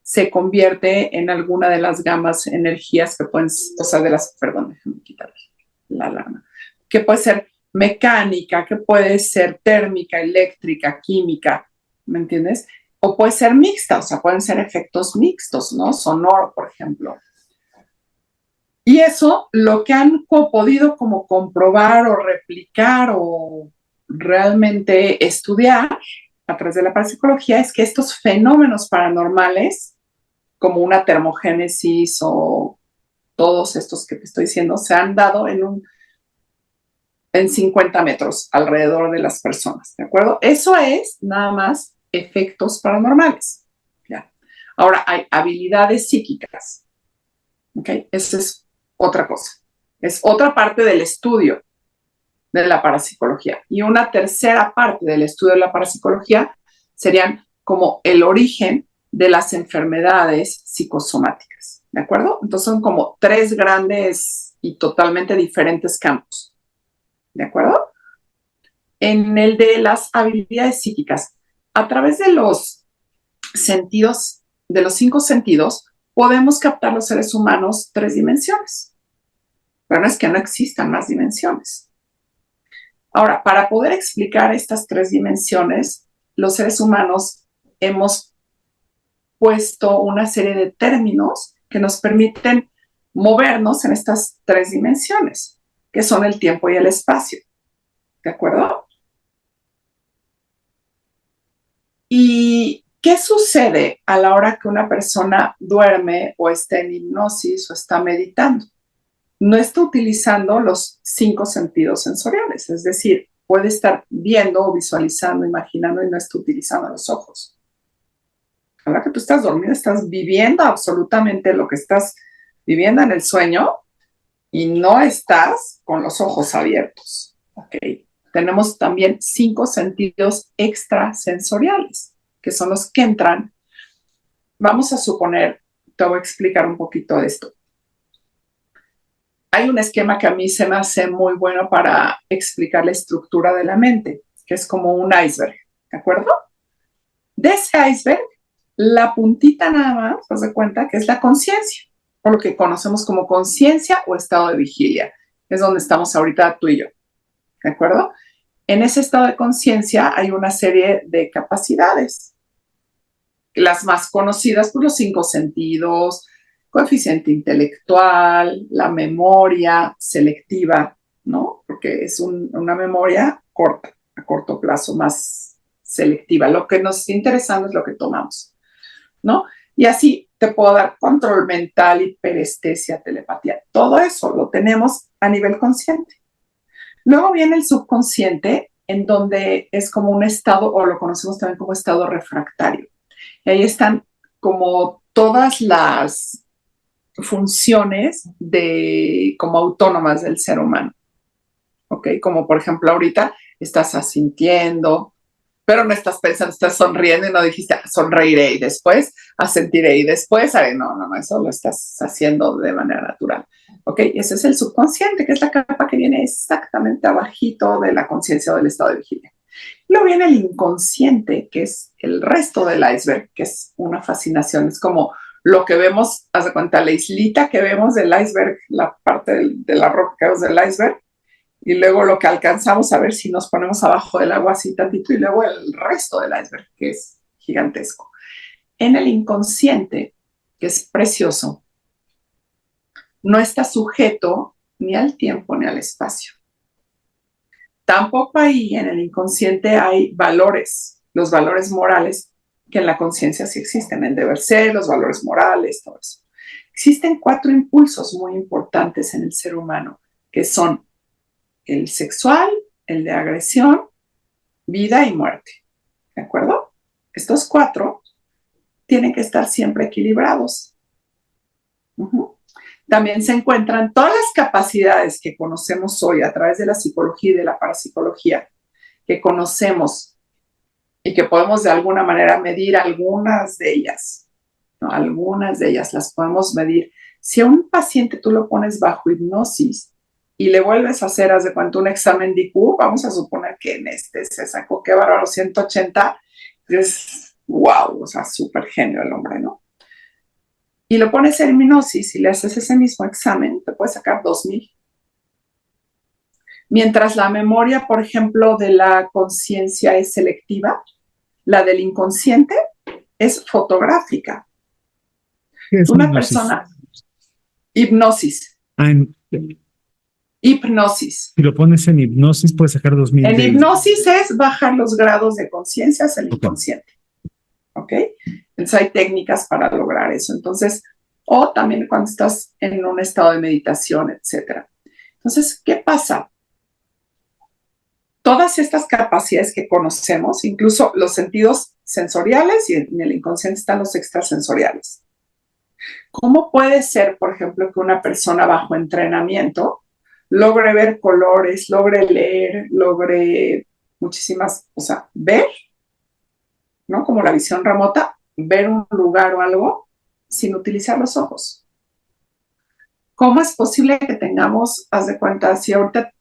se convierte en alguna de las gamas energías que pueden, o sea, perdón, déjame quitar la alarma, que puede ser mecánica, que puede ser térmica, eléctrica, química, ¿me entiendes? O puede ser mixta, o sea, pueden ser efectos mixtos, ¿no? Sonoro, por ejemplo. Y eso, lo que han podido como comprobar o replicar o realmente estudiar a través de la parapsicología es que estos fenómenos paranormales, como una termogénesis o todos estos que te estoy diciendo, se han dado en 50 metros alrededor de las personas, ¿de acuerdo? Eso es nada más efectos paranormales. ¿Ya? Ahora, hay habilidades psíquicas, ¿ok? Esa es otra cosa. Es otra parte del estudio de la parapsicología. Y una tercera parte del estudio de la parapsicología serían como el origen de las enfermedades psicosomáticas, ¿de acuerdo? Entonces son como tres grandes y totalmente diferentes campos, ¿de acuerdo? En el de las habilidades psíquicas, a través de los sentidos, de los 5 sentidos, podemos captar los seres humanos 3 dimensiones. Pero no es que no existan más dimensiones. Ahora, para poder explicar estas 3 dimensiones, los seres humanos hemos puesto una serie de términos que nos permiten movernos en estas 3 dimensiones, que son el tiempo y el espacio. ¿De acuerdo? ¿Y qué sucede a la hora que una persona duerme o está en hipnosis o está meditando? No está utilizando los 5 sentidos sensoriales, es decir, puede estar viendo o visualizando, imaginando y no está utilizando los ojos. Ahora que tú estás dormido, estás viviendo absolutamente lo que estás viviendo en el sueño y no estás con los ojos abiertos. ¿Okay? Tenemos también 5 sentidos extrasensoriales, que son los que entran. Vamos a suponer, te voy a explicar un poquito de esto. Hay un esquema que a mí se me hace muy bueno para explicar la estructura de la mente, que es como un iceberg, ¿de acuerdo? De ese iceberg, la puntita nada más, haz de cuenta que es la conciencia, o lo que conocemos como conciencia o estado de vigilia. Es donde estamos ahorita tú y yo, ¿de acuerdo? En ese estado de conciencia hay una serie de capacidades. Las más conocidas, pues los 5 sentidos, coeficiente intelectual, la memoria selectiva, ¿no? Porque es una memoria corta, a corto plazo, más selectiva. Lo que nos está interesando es lo que tomamos, ¿no? Y así te puedo dar control mental, hiperestesia, telepatía. Todo eso lo tenemos a nivel consciente. Luego viene el subconsciente, en donde es como un estado, o lo conocemos también como estado refractario. Y ahí están como todas las funciones como autónomas del ser humano. ¿Ok? Como por ejemplo ahorita estás asintiendo, pero no estás pensando, estás sonriendo y no dijiste sonreiré y después asentiré y después haré. No, eso lo estás haciendo de manera natural. ¿Ok? Ese es el subconsciente, que es la capa que viene exactamente abajito de la conciencia o del estado de vigilia. Luego viene el inconsciente, que es el resto del iceberg, que es una fascinación. Es como lo que vemos, haz de cuenta, la islita que vemos del iceberg, la parte de la roca que vemos del iceberg, y luego lo que alcanzamos a ver si nos ponemos abajo del agua así tantito, y luego el resto del iceberg, que es gigantesco. En el inconsciente, que es precioso, no está sujeto ni al tiempo ni al espacio. Tampoco ahí en el inconsciente hay valores, los valores morales que en la conciencia sí existen, el deber ser, los valores morales, todo eso. Existen 4 impulsos muy importantes en el ser humano, que son el sexual, el de agresión, vida y muerte. ¿De acuerdo? Estos 4 tienen que estar siempre equilibrados. También se encuentran todas las capacidades que conocemos hoy a través de la psicología y de la parapsicología, que conocemos y que podemos de alguna manera medir algunas de ellas, ¿no? Algunas de ellas las podemos medir. Si a un paciente tú lo pones bajo hipnosis y le vuelves a hacer, haz de cuenta, un examen de IQ, vamos a suponer que en este se sacó, qué bárbaro, 180, es wow, o sea, súper genio el hombre, ¿no? Y lo pones en hipnosis y le haces ese mismo examen, te puedes sacar 2000. Mientras la memoria, por ejemplo, de la conciencia es selectiva, la del inconsciente es fotográfica. ¿Qué es Una hipnosis? persona, hipnosis, Ah, Hipnosis. si lo pones en hipnosis, puedes sacar 2000. En hipnosis es bajar los grados de conciencia hacia el inconsciente. ¿Ok? Entonces hay técnicas para lograr eso. Entonces, o también cuando estás en un estado de meditación, etcétera. Entonces, ¿qué pasa? Todas estas capacidades que conocemos, incluso los sentidos sensoriales, y en el inconsciente están los extrasensoriales. ¿Cómo puede ser, por ejemplo, que una persona bajo entrenamiento logre ver colores, logre leer, logre muchísimas, o sea, ver, ¿no? Como la visión remota, ver un lugar o algo sin utilizar los ojos? ¿Cómo es posible que tengamos, haz de cuenta, si ahorita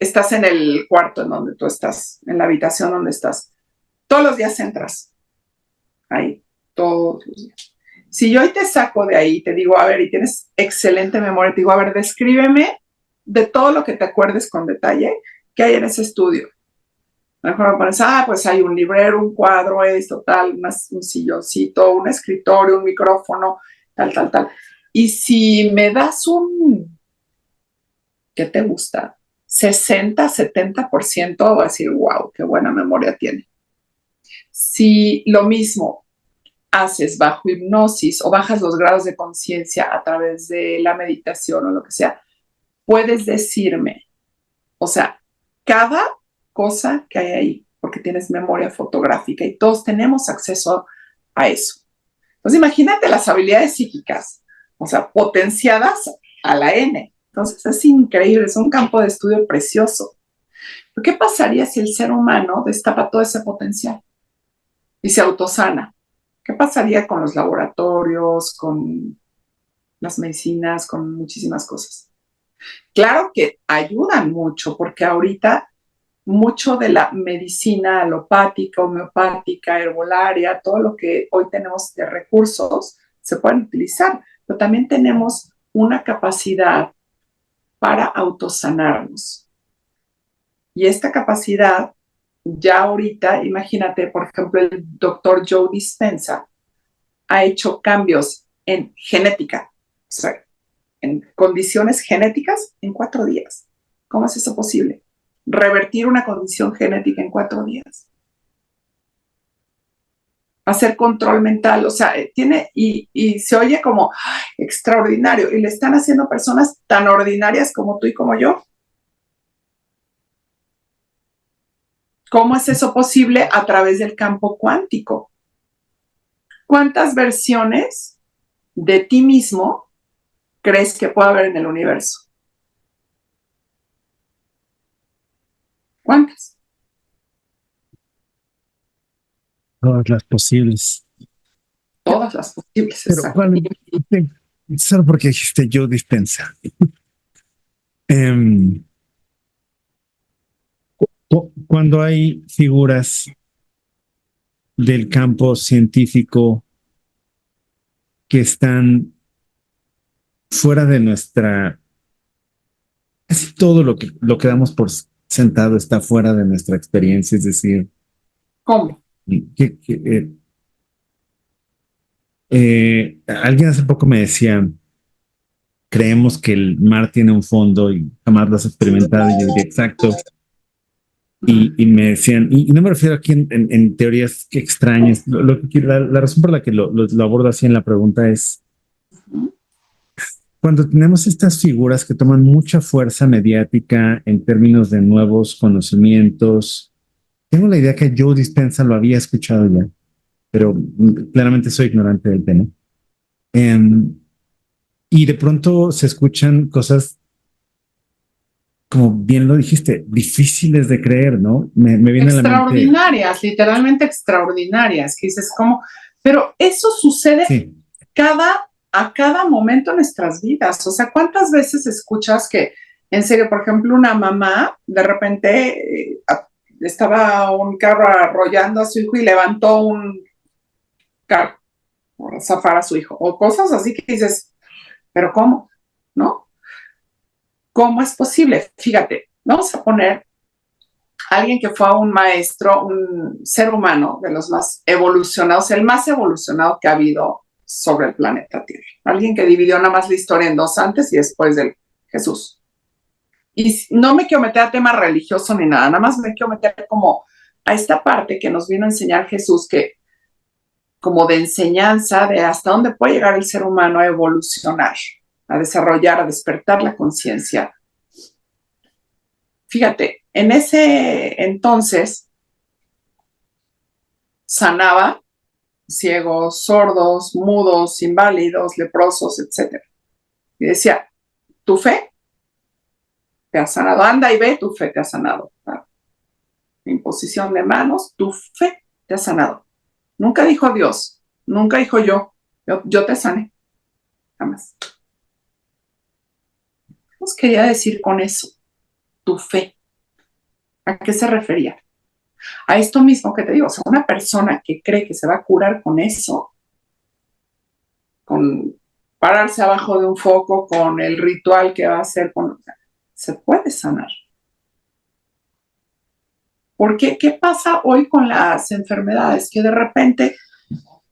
estás en el cuarto en donde tú estás, en la habitación donde estás, todos los días entras ahí, todos los días. Si yo hoy te saco de ahí, te digo, a ver, y tienes excelente memoria, te digo, a ver, descríbeme de todo lo que te acuerdes con detalle que hay en ese estudio. A lo mejor me pones, pues hay un librero, un cuadro, esto, tal, un silloncito, un escritorio, un micrófono, tal, tal, tal. Y si me das ¿qué te gusta? 60, 70%, va a decir, wow, qué buena memoria tiene. Si lo mismo haces bajo hipnosis o bajas los grados de conciencia a través de la meditación o lo que sea, puedes decirme, o sea, cada cosa que hay ahí, porque tienes memoria fotográfica y todos tenemos acceso a eso. Entonces imagínate las habilidades psíquicas, o sea, potenciadas a la N. Entonces es increíble, es un campo de estudio precioso. ¿Pero qué pasaría si el ser humano destapa todo ese potencial y se autosana? ¿Qué pasaría con los laboratorios, con las medicinas, con muchísimas cosas? Claro que ayudan mucho, porque ahorita mucho de la medicina alopática, homeopática, herbolaria, todo lo que hoy tenemos de recursos, se pueden utilizar, pero también tenemos una capacidad para autosanarnos. Y esta capacidad, ya ahorita, imagínate, por ejemplo, el doctor Joe Dispenza ha hecho cambios en genética, o sea, en condiciones genéticas en 4 días. ¿Cómo es eso posible? Revertir una condición genética en 4 días. Hacer control mental, o sea, tiene, y se oye como extraordinario, y le están haciendo personas tan ordinarias como tú y como yo. ¿Cómo es eso posible? A través del campo cuántico. ¿Cuántas versiones de ti mismo crees que puede haber en el universo? ¿Cuántas? Todas las posibles. Todas las posibles. Pero ¿cuál? Solo porque dijiste Joe Dispenza. Cuando hay figuras del campo científico que están fuera de nuestra, casi todo lo que damos por sentado está fuera de nuestra experiencia, es decir, ¿cómo? Alguien hace poco me decía, creemos que el mar tiene un fondo y jamás lo has experimentado, y yo diría, exacto. Y me decían, y no me refiero aquí en teorías extrañas, la razón por la que lo abordo así en la pregunta es, cuando tenemos estas figuras que toman mucha fuerza mediática en términos de nuevos conocimientos, tengo la idea que Joe Dispenza lo había escuchado ya, pero claramente soy ignorante del tema. Y de pronto se escuchan cosas, como bien lo dijiste, difíciles de creer, ¿no? Me viene a la mente. Extraordinarias, literalmente extraordinarias, que dices, ¿cómo? Pero eso sucede Sí. a cada momento en nuestras vidas. O sea, ¿cuántas veces escuchas que, en serio, por ejemplo, una mamá de repente estaba un carro arrollando a su hijo y levantó un carro por zafar a su hijo? O cosas así que dices, ¿pero cómo? ¿No? ¿Cómo es posible? Fíjate, vamos a poner a alguien que fue un maestro, un ser humano de los más evolucionados, el más evolucionado que ha habido sobre el planeta Tierra. Alguien que dividió nada más la historia en 2 antes y después del Jesús. Y no me quiero meter a tema religioso ni nada más me quiero meter como a esta parte que nos vino a enseñar Jesús, que como de enseñanza de hasta dónde puede llegar el ser humano a evolucionar, a desarrollar, a despertar la conciencia. Fíjate, en ese entonces sanaba ciegos, sordos, mudos, inválidos, leprosos, etc. Y decía, tu fe te ha sanado, anda y ve, tu fe te ha sanado. Imposición de manos, tu fe te ha sanado. Nunca dijo Dios, nunca dijo yo te sané, jamás. ¿Qué nos quería decir con eso? Tu fe. ¿A qué se refería? A esto mismo que te digo, o sea, una persona que cree que se va a curar con eso, con pararse abajo de un foco, con el ritual que va a hacer, se puede sanar. Porque, ¿qué pasa hoy con las enfermedades? Que de repente,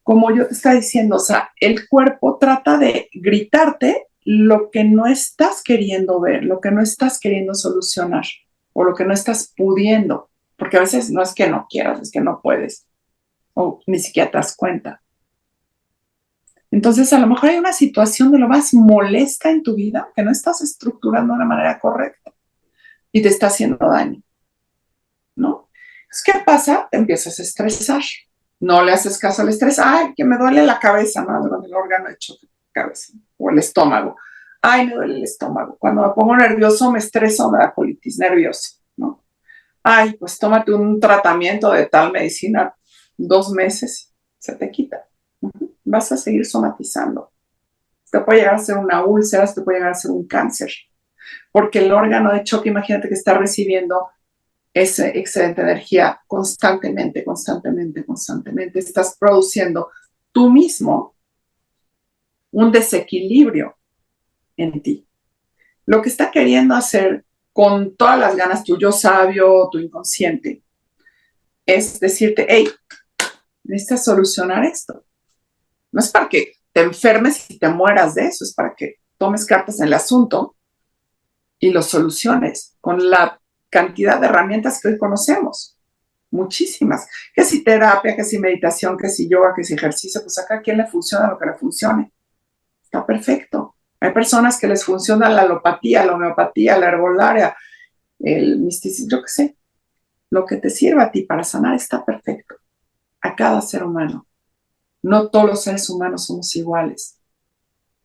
como yo te estaba diciendo, o sea, el cuerpo trata de gritarte lo que no estás queriendo ver, lo que no estás queriendo solucionar o lo que no estás pudiendo. Porque a veces no es que no quieras, es que no puedes o ni siquiera te das cuenta. Entonces, a lo mejor hay una situación de lo más molesta en tu vida que no estás estructurando de una manera correcta y te está haciendo daño, ¿no? Entonces, ¿qué pasa? Te empiezas a estresar. No le haces caso al estrés. Ay, que me duele la cabeza, ¿no? El órgano de choque de cabeza o el estómago. Ay, me duele el estómago. Cuando me pongo nervioso, me estreso, me da colitis nerviosa, ¿no? Ay, pues tómate un tratamiento de tal medicina, 2 meses, se te quita. Vas a seguir somatizando. Te puede llegar a ser una úlcera, te puede llegar a ser un cáncer. Porque el órgano de choque, imagínate que está recibiendo ese excedente de energía constantemente. Estás produciendo tú mismo un desequilibrio en ti. Lo que está queriendo hacer con todas las ganas tu yo sabio, tu inconsciente, es decirte, hey, necesitas solucionar esto. No es para que te enfermes y te mueras de eso, es para que tomes cartas en el asunto y lo soluciones con la cantidad de herramientas que hoy conocemos. Muchísimas. Que si terapia, que si meditación, que si yoga, que si ejercicio, pues acá a quién le funciona lo que le funcione. Está perfecto. Hay personas que les funciona la alopatía, la homeopatía, la herbolaria, el misticismo, yo qué sé. Lo que te sirva a ti para sanar está perfecto. A cada ser humano. No todos los seres humanos somos iguales.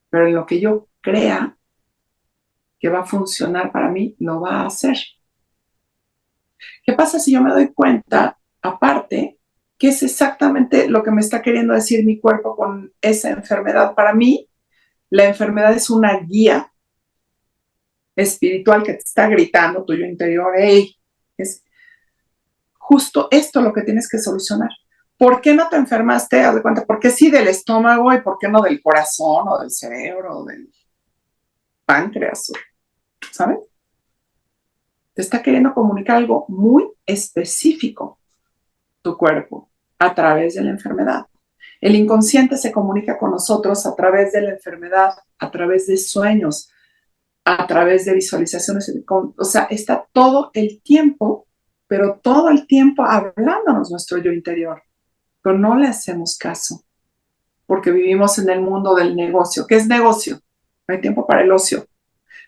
Pero en lo que yo crea que va a funcionar para mí, lo va a hacer. ¿Qué pasa si yo me doy cuenta, aparte, qué es exactamente lo que me está queriendo decir mi cuerpo con esa enfermedad? Para mí, la enfermedad es una guía espiritual que te está gritando, tu yo interior, hey, es justo esto lo que tienes que solucionar. ¿Por qué no te enfermaste? Haz de cuenta, ¿por qué sí del estómago y por qué no del corazón o del cerebro o del páncreas? ¿Sabes? Te está queriendo comunicar algo muy específico tu cuerpo a través de la enfermedad. El inconsciente se comunica con nosotros a través de la enfermedad, a través de sueños, a través de visualizaciones. O sea, está todo el tiempo, pero todo el tiempo hablándonos nuestro yo interior. Pero no le hacemos caso porque vivimos en el mundo del negocio. ¿Qué es negocio? No hay tiempo para el ocio.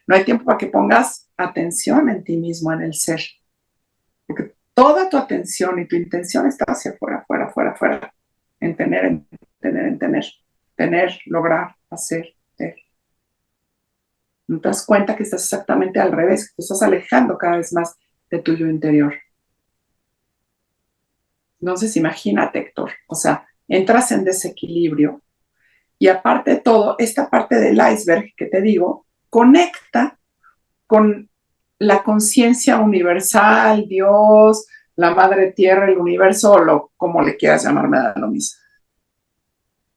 No hay tiempo para que pongas atención en ti mismo, en el ser. Porque toda tu atención y tu intención está hacia afuera, afuera. En tener, lograr, hacer, ser. No te das cuenta que estás exactamente al revés, que te estás alejando cada vez más de tu yo interior. Entonces, imagínate, Héctor, o sea, entras en desequilibrio y aparte de todo, esta parte del iceberg que te digo, conecta con la conciencia universal, Dios, la madre tierra, el universo, o como le quieras llamar, me da lo mismo.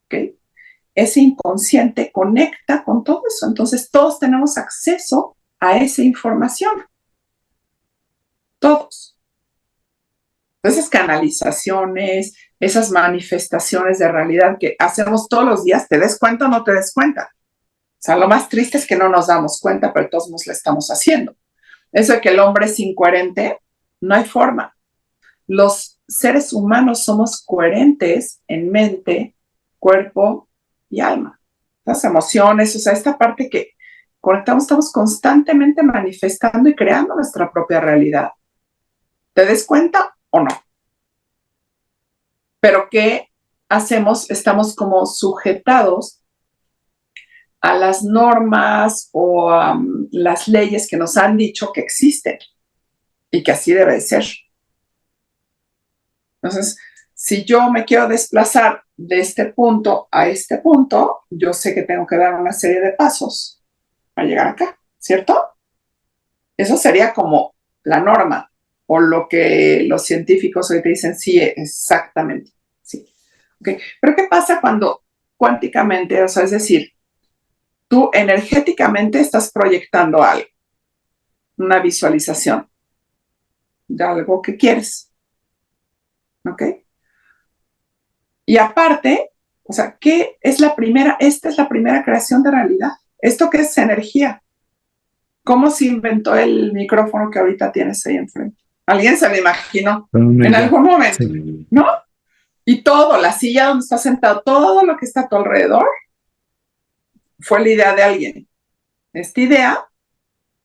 ¿Ok? Ese inconsciente conecta con todo eso. Entonces, todos tenemos acceso a esa información. Todos. Esas canalizaciones, esas manifestaciones de realidad que hacemos todos los días, ¿te des cuenta o no te des cuenta? sea, lo más triste es que no nos damos cuenta, pero todos nos lo estamos haciendo. Eso de que el hombre es incoherente, no hay forma. Los seres humanos somos coherentes en mente, cuerpo y alma. Las emociones, o sea, esta parte que conectamos, estamos constantemente manifestando y creando nuestra propia realidad. ¿Te des cuenta o no? Pero ¿qué hacemos? Estamos como sujetados a las normas o a las leyes que nos han dicho que existen y que así debe de ser. Entonces, si yo me quiero desplazar de este punto a este punto, yo sé que tengo que dar una serie de pasos para llegar acá, ¿cierto? Eso sería como la norma o lo que los científicos hoy te dicen, sí, exactamente, sí. Okay. Pero ¿qué pasa cuando cuánticamente, o sea, es decir, tú energéticamente estás proyectando algo, una visualización de algo que quieres? ¿Ok? Y aparte, o sea, ¿qué es la primera? Esta es la primera creación de realidad. ¿Esto qué es energía? ¿Cómo se inventó el micrófono que ahorita tienes ahí enfrente? Alguien se lo imaginó en algún momento, sí. ¿No? Y todo, la silla donde estás sentado, todo lo que está a tu alrededor, fue la idea de alguien. Esta idea,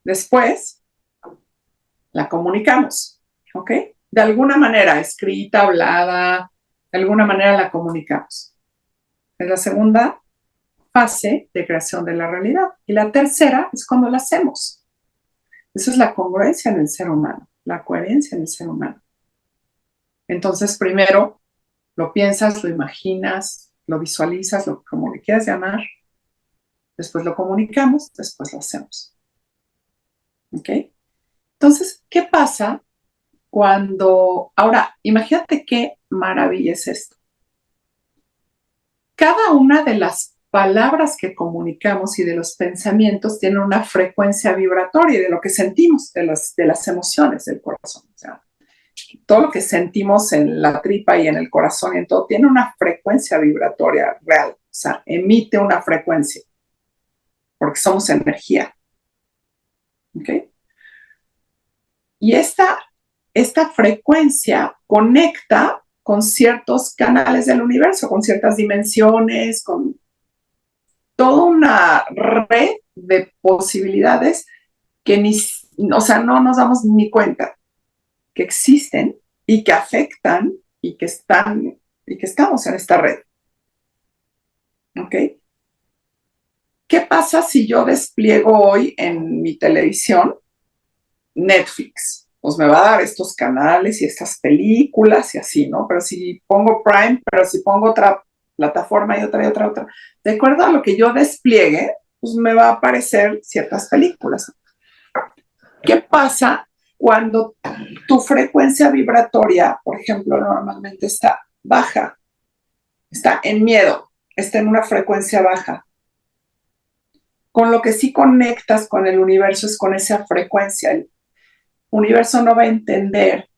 después, la comunicamos, ¿ok? De alguna manera, escrita, hablada, de alguna manera la comunicamos. Es la segunda fase de creación de la realidad. Y la tercera es cuando la hacemos. Esa es la congruencia en el ser humano, la coherencia en el ser humano. Entonces, primero lo piensas, lo imaginas, lo visualizas, como le quieras llamar. Después lo comunicamos, después lo hacemos. ¿Ok? Entonces, ¿qué pasa cuando... Ahora, imagínate qué maravilla es esto. Cada una de las palabras que comunicamos y de los pensamientos tiene una frecuencia vibratoria de lo que sentimos, de las emociones del corazón. O sea, todo lo que sentimos en la tripa y en el corazón y en todo tiene una frecuencia vibratoria real. O sea, emite una frecuencia, porque somos energía. ¿Ok? Y esta frecuencia conecta con ciertos canales del universo, con ciertas dimensiones, con toda una red de posibilidades que o sea, no nos damos ni cuenta que existen y que afectan y que estamos en esta red. ¿Ok? ¿Qué pasa si yo despliego hoy en mi televisión Netflix? Pues me va a dar estos canales y estas películas y así, ¿no? Pero si pongo Prime, pero si pongo otra plataforma y otra, de acuerdo a lo que yo despliegue, pues me va a aparecer ciertas películas. ¿Qué pasa cuando tu frecuencia vibratoria, por ejemplo, normalmente está baja, está en miedo, está en una frecuencia baja? Con lo que sí conectas con el universo es con esa frecuencia. El universo no va a entender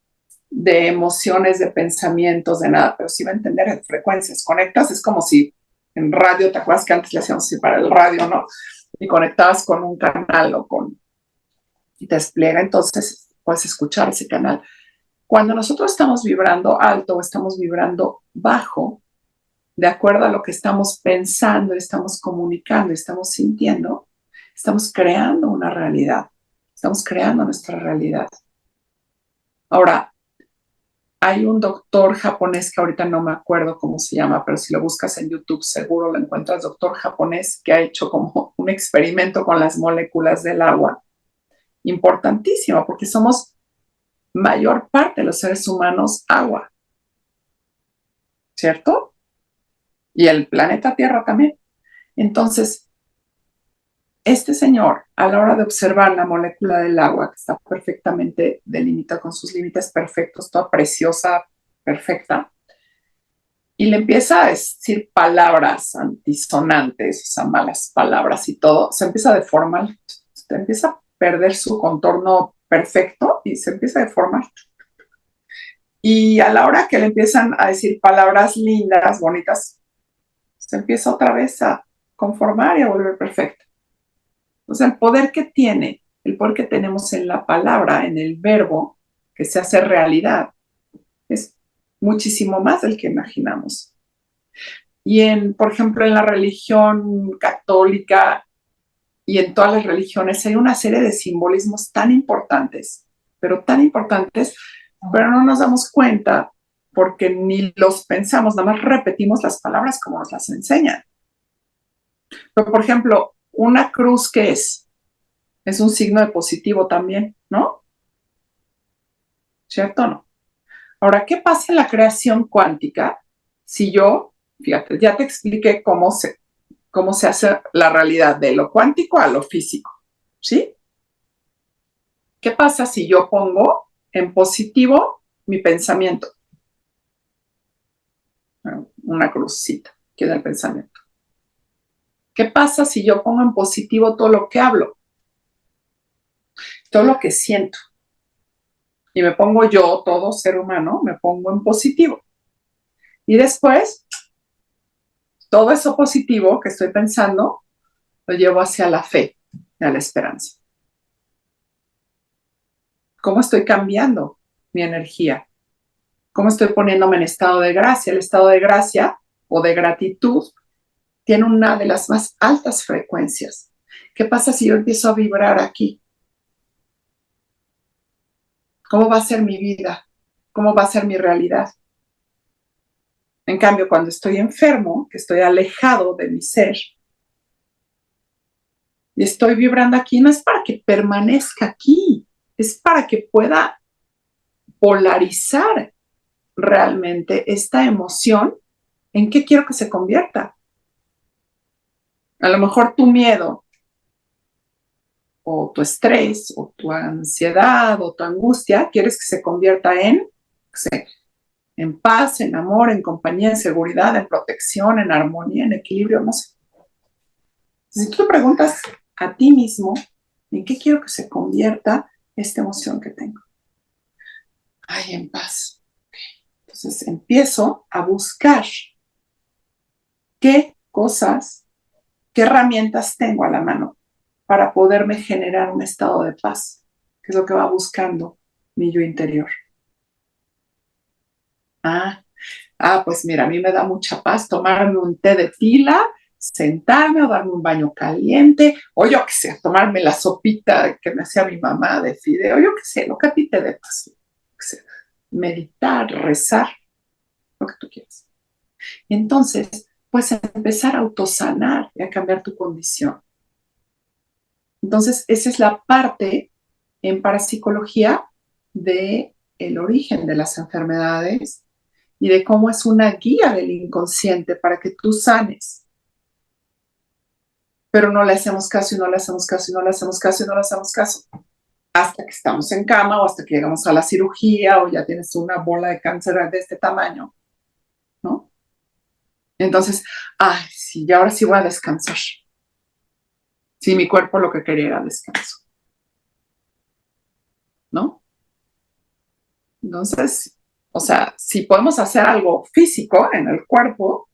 de emociones, de pensamientos, de nada, pero sí va a entender de frecuencias. Conectas, es como si en radio, ¿te acuerdas que antes le hacíamos así para el radio, no? Y conectabas con un canal y te despliega, entonces puedes escuchar ese canal. Cuando nosotros estamos vibrando alto o estamos vibrando bajo, de acuerdo a lo que estamos pensando, estamos comunicando, estamos sintiendo, estamos creando una realidad, estamos creando nuestra realidad. Ahora, hay un doctor japonés que ahorita no me acuerdo cómo se llama, pero si lo buscas en YouTube seguro lo encuentras, doctor japonés que ha hecho como un experimento con las moléculas del agua. Importantísimo, porque somos mayor parte de los seres humanos agua, ¿cierto? Y el planeta Tierra también. Entonces, este señor, a la hora de observar la molécula del agua, que está perfectamente delimitada con sus límites perfectos, toda preciosa, perfecta, y le empieza a decir palabras antisonantes, o sea, malas palabras y todo, se empieza a deformar, se empieza a perder su contorno perfecto y se empieza a deformar. Y a la hora que le empiezan a decir palabras lindas, bonitas, se empieza otra vez a conformar y a volver perfecta. O sea, el poder que tiene, el poder que tenemos en la palabra, en el verbo, que se hace realidad, es muchísimo más del que imaginamos. Y por ejemplo, en la religión católica y en todas las religiones hay una serie de simbolismos tan importantes, pero no nos damos cuenta porque ni los pensamos, nada más repetimos las palabras como nos las enseñan. Pero, por ejemplo, una cruz, ¿qué es? Es un signo de positivo también, ¿no? ¿Cierto o no? Ahora, ¿qué pasa en la creación cuántica si yo, fíjate, ya te expliqué cómo se hace la realidad de lo cuántico a lo físico, ¿sí? ¿Qué pasa si yo pongo en positivo mi pensamiento? Una crucita, queda el pensamiento. ¿Qué pasa si yo pongo en positivo todo lo que hablo? Todo lo que siento. Y me pongo yo, todo ser humano, me pongo en positivo. Y después, todo eso positivo que estoy pensando, lo llevo hacia la fe y a la esperanza. ¿Cómo estoy cambiando mi energía? ¿Cómo estoy poniéndome en estado de gracia? El estado de gracia o de gratitud tiene una de las más altas frecuencias. ¿Qué pasa si yo empiezo a vibrar aquí? ¿Cómo va a ser mi vida? ¿Cómo va a ser mi realidad? En cambio, cuando estoy enfermo, que estoy alejado de mi ser, y estoy vibrando aquí, no es para que permanezca aquí, es para que pueda polarizar realmente esta emoción en qué quiero que se convierta. A lo mejor tu miedo o tu estrés o tu ansiedad o tu angustia quieres que se convierta en paz, en amor, en compañía, en seguridad, en protección, en armonía, en equilibrio, no sé. Si tú te preguntas a ti mismo, ¿en qué quiero que se convierta esta emoción que tengo? Ay, en paz. Entonces empiezo a buscar qué cosas, qué herramientas tengo a la mano para poderme generar un estado de paz, que es lo que va buscando mi yo interior. Pues mira, a mí me da mucha paz tomarme un té de tila, sentarme o darme un baño caliente, o yo qué sé, tomarme la sopita que me hacía mi mamá de fideo, yo qué sé, lo que a ti te dé paz. Meditar, rezar, lo que tú quieras. Entonces, pues empezar a autosanar y a cambiar tu condición. Entonces, esa es la parte en parapsicología de el origen de las enfermedades y de cómo es una guía del inconsciente para que tú sanes. Pero no le hacemos caso y no le hacemos caso y no le hacemos caso y no le hacemos caso. Hasta que estamos en cama o hasta que llegamos a la cirugía o ya tienes una bola de cáncer de este tamaño, ¿no? Entonces, sí, y ahora sí voy a descansar. Sí, mi cuerpo lo que quería era descanso, ¿no? Entonces, o sea, si podemos hacer algo físico en el cuerpo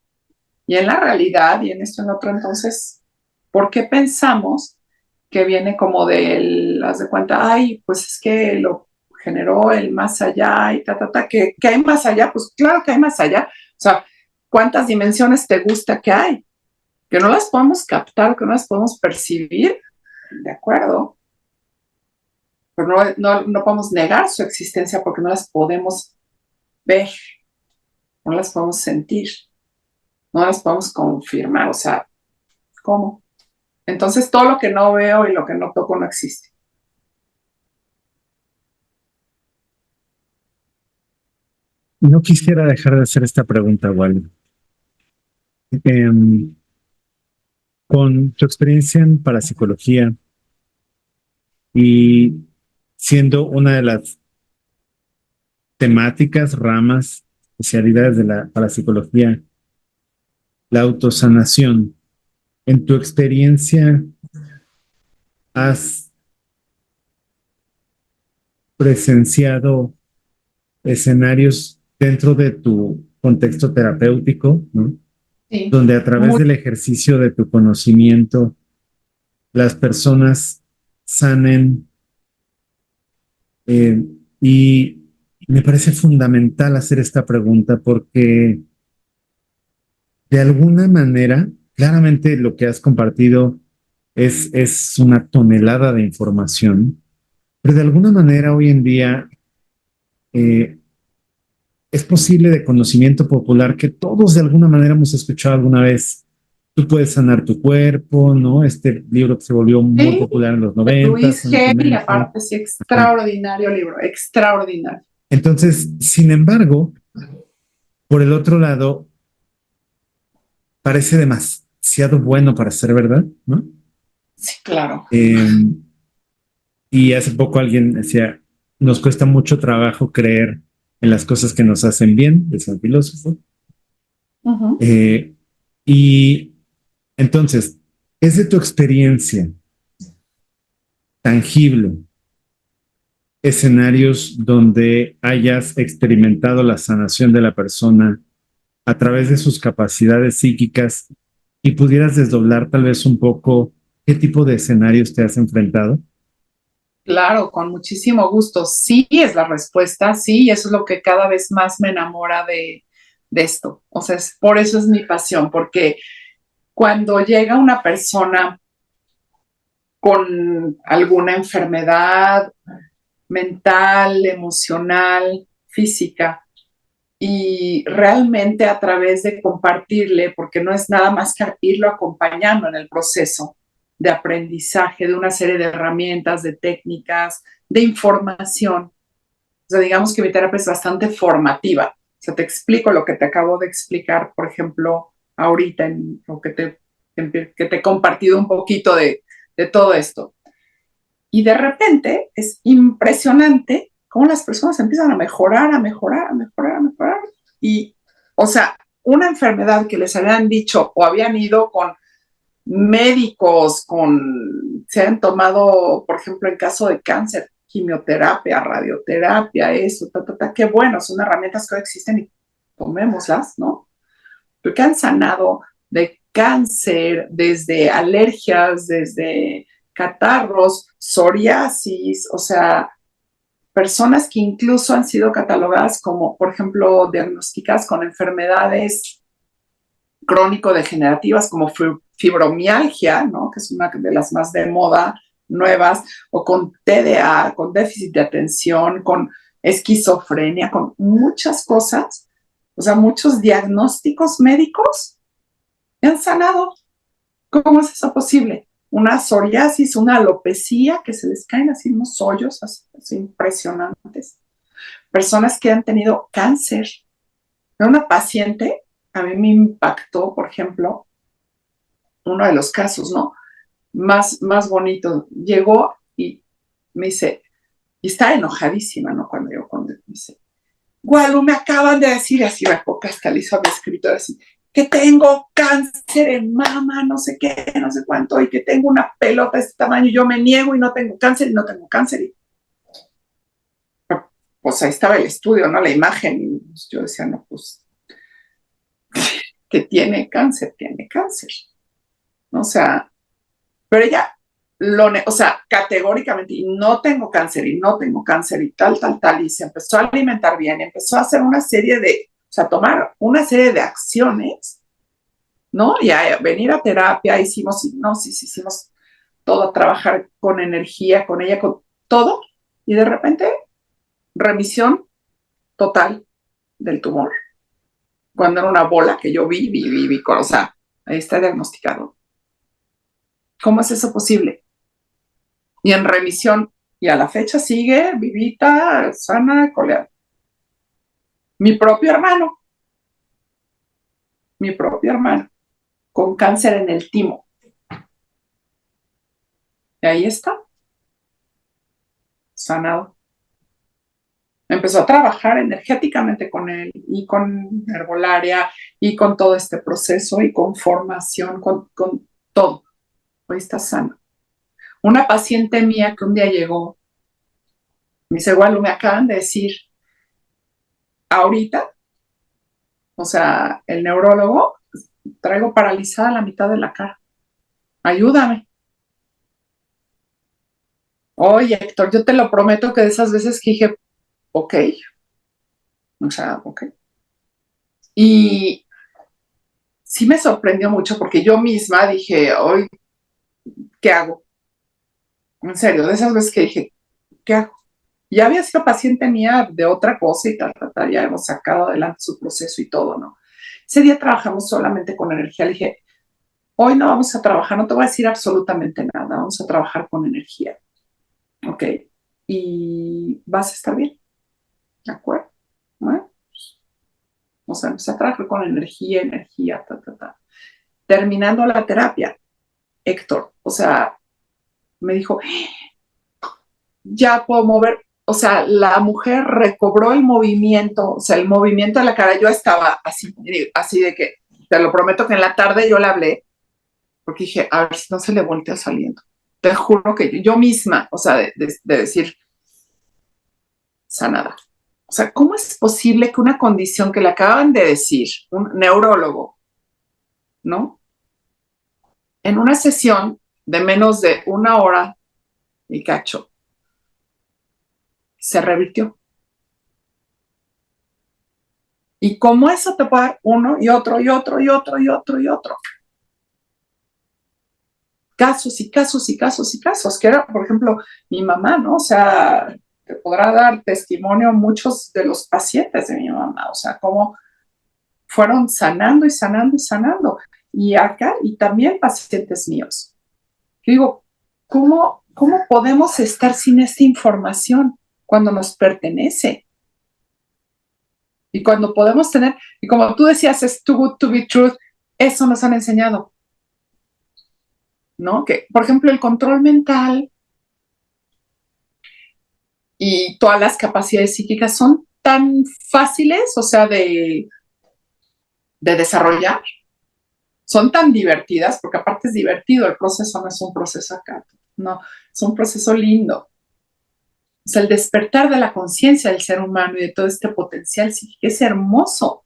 y en la realidad y en esto y en otro, entonces, ¿por qué pensamos que viene como haz de cuenta, pues es que lo generó el más allá y que hay más allá? Pues claro que hay más allá. O sea, ¿cuántas dimensiones te gusta que hay? Que no las podemos captar, que no las podemos percibir, ¿de acuerdo? Pero no podemos negar su existencia porque no las podemos ver, no las podemos sentir, no las podemos confirmar. O sea, ¿cómo? Entonces todo lo que no veo y lo que no toco no existe. No quisiera dejar de hacer esta pregunta, Wally. Con tu experiencia en parapsicología y siendo una de las temáticas, ramas, especialidades de la parapsicología, la autosanación, en tu experiencia, ¿has presenciado escenarios dentro de tu contexto terapéutico, ¿no? Sí. Donde a través del ejercicio de tu conocimiento las personas sanen y me parece fundamental hacer esta pregunta porque de alguna manera, claramente lo que has compartido es una tonelada de información, pero de alguna manera hoy en día eh, es posible de conocimiento popular que todos de alguna manera hemos escuchado alguna vez. Tú puedes sanar tu cuerpo, ¿no? Este libro que se volvió muy Sí, popular en los de noventas, Luis Sana tu G. Y mente. aparte, sí, Ajá. extraordinario libro, extraordinario. Entonces, sin embargo, por el otro lado, parece demasiado bueno para ser verdad, ¿no? Sí, claro. Eh, y hace poco alguien decía, nos cuesta mucho trabajo creer en las cosas que nos hacen bien, es un filósofo. Ujú. Eh, y entonces, ¿es de tu experiencia tangible escenarios donde hayas experimentado la sanación de la persona a través de sus capacidades psíquicas y pudieras desdoblar tal vez un poco qué tipo de escenarios te has enfrentado? Claro, con muchísimo gusto. Sí es la respuesta, sí, y eso es lo que cada vez más me enamora de esto. O sea, por eso es mi pasión, porque cuando llega una persona con alguna enfermedad mental, emocional, física, y realmente a través de compartirle, porque no es nada más que irlo acompañando en el proceso de aprendizaje de una serie de herramientas, de técnicas, de información. O sea, digamos que mi terapia es bastante formativa. O sea, te explico lo que te acabo de explicar, por ejemplo, ahorita en lo que te he compartido un poquito de todo esto. Y de repente es impresionante cómo las personas empiezan a mejorar, a mejorar, a mejorar, a mejorar. Y, o sea, una enfermedad que les habían dicho o habían ido con médicos, se han tomado, por ejemplo, en caso de cáncer, quimioterapia, radioterapia, eso, qué bueno, son herramientas que hoy existen y tomémoslas, ¿no? Porque han sanado de cáncer, desde alergias, desde catarros, psoriasis, o sea, personas que incluso han sido catalogadas como, por ejemplo, diagnosticadas con enfermedades crónico-degenerativas como fibromialgia, ¿no? Que es una de las más de moda, nuevas, o con TDA, con déficit de atención, con esquizofrenia, con muchas cosas, o sea, muchos diagnósticos médicos han sanado. ¿Cómo es eso posible? Una psoriasis, una alopecia, que se les caen así unos hoyos así impresionantes. Personas que han tenido cáncer. Una paciente, a mí me impactó, por ejemplo, uno de los casos, ¿no? Más bonito. Llegó y me dice, y está enojadísima, ¿no? Cuando me dice, Gualu, me acaban de decir, así la poca hasta le hizo a mi escritor así, que tengo cáncer en mama, no sé qué, no sé cuánto, y que tengo una pelota de este tamaño, y yo me niego y no tengo cáncer y no tengo cáncer. Y, pues ahí estaba el estudio, ¿no? La imagen, y pues yo decía, no, pues, que tiene cáncer, ¿no? O sea, pero ella, o sea, categóricamente, y no tengo cáncer, y no tengo cáncer, y tal, y se empezó a alimentar bien, y empezó a hacer una serie o sea, tomar una serie de acciones, ¿no? Y a venir a terapia, hicimos todo, a trabajar con energía, con ella, con todo, y de repente, remisión total del tumor. Cuando era una bola que yo vi, o sea, ahí está diagnosticado. ¿Cómo es eso posible? Y en remisión, y a la fecha sigue vivita, sana, coleada. Mi propio hermano, mi propio hermano, con cáncer en el timo. Y ahí está, sanado. Empezó a trabajar energéticamente con él y con herbolaria y con todo este proceso y con formación, con todo. Hoy está sano. Una paciente mía que un día llegó, me dice, Guadalupe, me acaban de decir ahorita, o sea, el neurólogo, traigo paralizada la mitad de la cara. Ayúdame. Oye, Héctor, yo te lo prometo que de esas veces que dije, ok, o sea, ok. Y sí me sorprendió mucho porque yo misma dije, hoy, ¿qué hago? En serio, de esas veces que dije, ¿qué hago? Ya había sido paciente mía de otra cosa y tal, ya hemos sacado adelante su proceso y todo, ¿no? Ese día trabajamos solamente con energía. Le dije, hoy no vamos a trabajar, no te voy a decir absolutamente nada, vamos a trabajar con energía, ¿ok? Y vas a estar bien, ¿de acuerdo? Bueno, o sea, empecé a trabajar con energía, ta. Terminando la terapia, Héctor, o sea, me dijo, ya puedo mover, o sea, la mujer recobró el movimiento, o sea, el movimiento de la cara, yo estaba así de que, te lo prometo que en la tarde yo le hablé, porque dije, a ver si no se le voltea saliendo. Te juro que yo misma, o sea, de decir, sanada. O sea, ¿cómo es posible que una condición que le acaban de decir un neurólogo, ¿no? En una sesión de menos de una hora y cacho, se revirtió? Y cómo eso te puede dar uno y otro y otro y otro y otro y otro. Casos y casos y casos y casos, que era, por ejemplo, mi mamá, ¿no? O sea, te podrá dar testimonio muchos de los pacientes de mi mamá, o sea, cómo fueron sanando y sanando y sanando. Y acá, y también pacientes míos. Yo digo, ¿cómo podemos estar sin esta información cuando nos pertenece? Y cuando podemos tener, y como tú decías, es too good to be truth, eso nos han enseñado, ¿no? Que, por ejemplo, el control mental y todas las capacidades psíquicas son tan fáciles, o sea, de desarrollar, son tan divertidas, porque aparte es divertido, el proceso no es un proceso acá, no, es un proceso lindo. O sea, el despertar de la conciencia del ser humano y de todo este potencial psíquico es hermoso.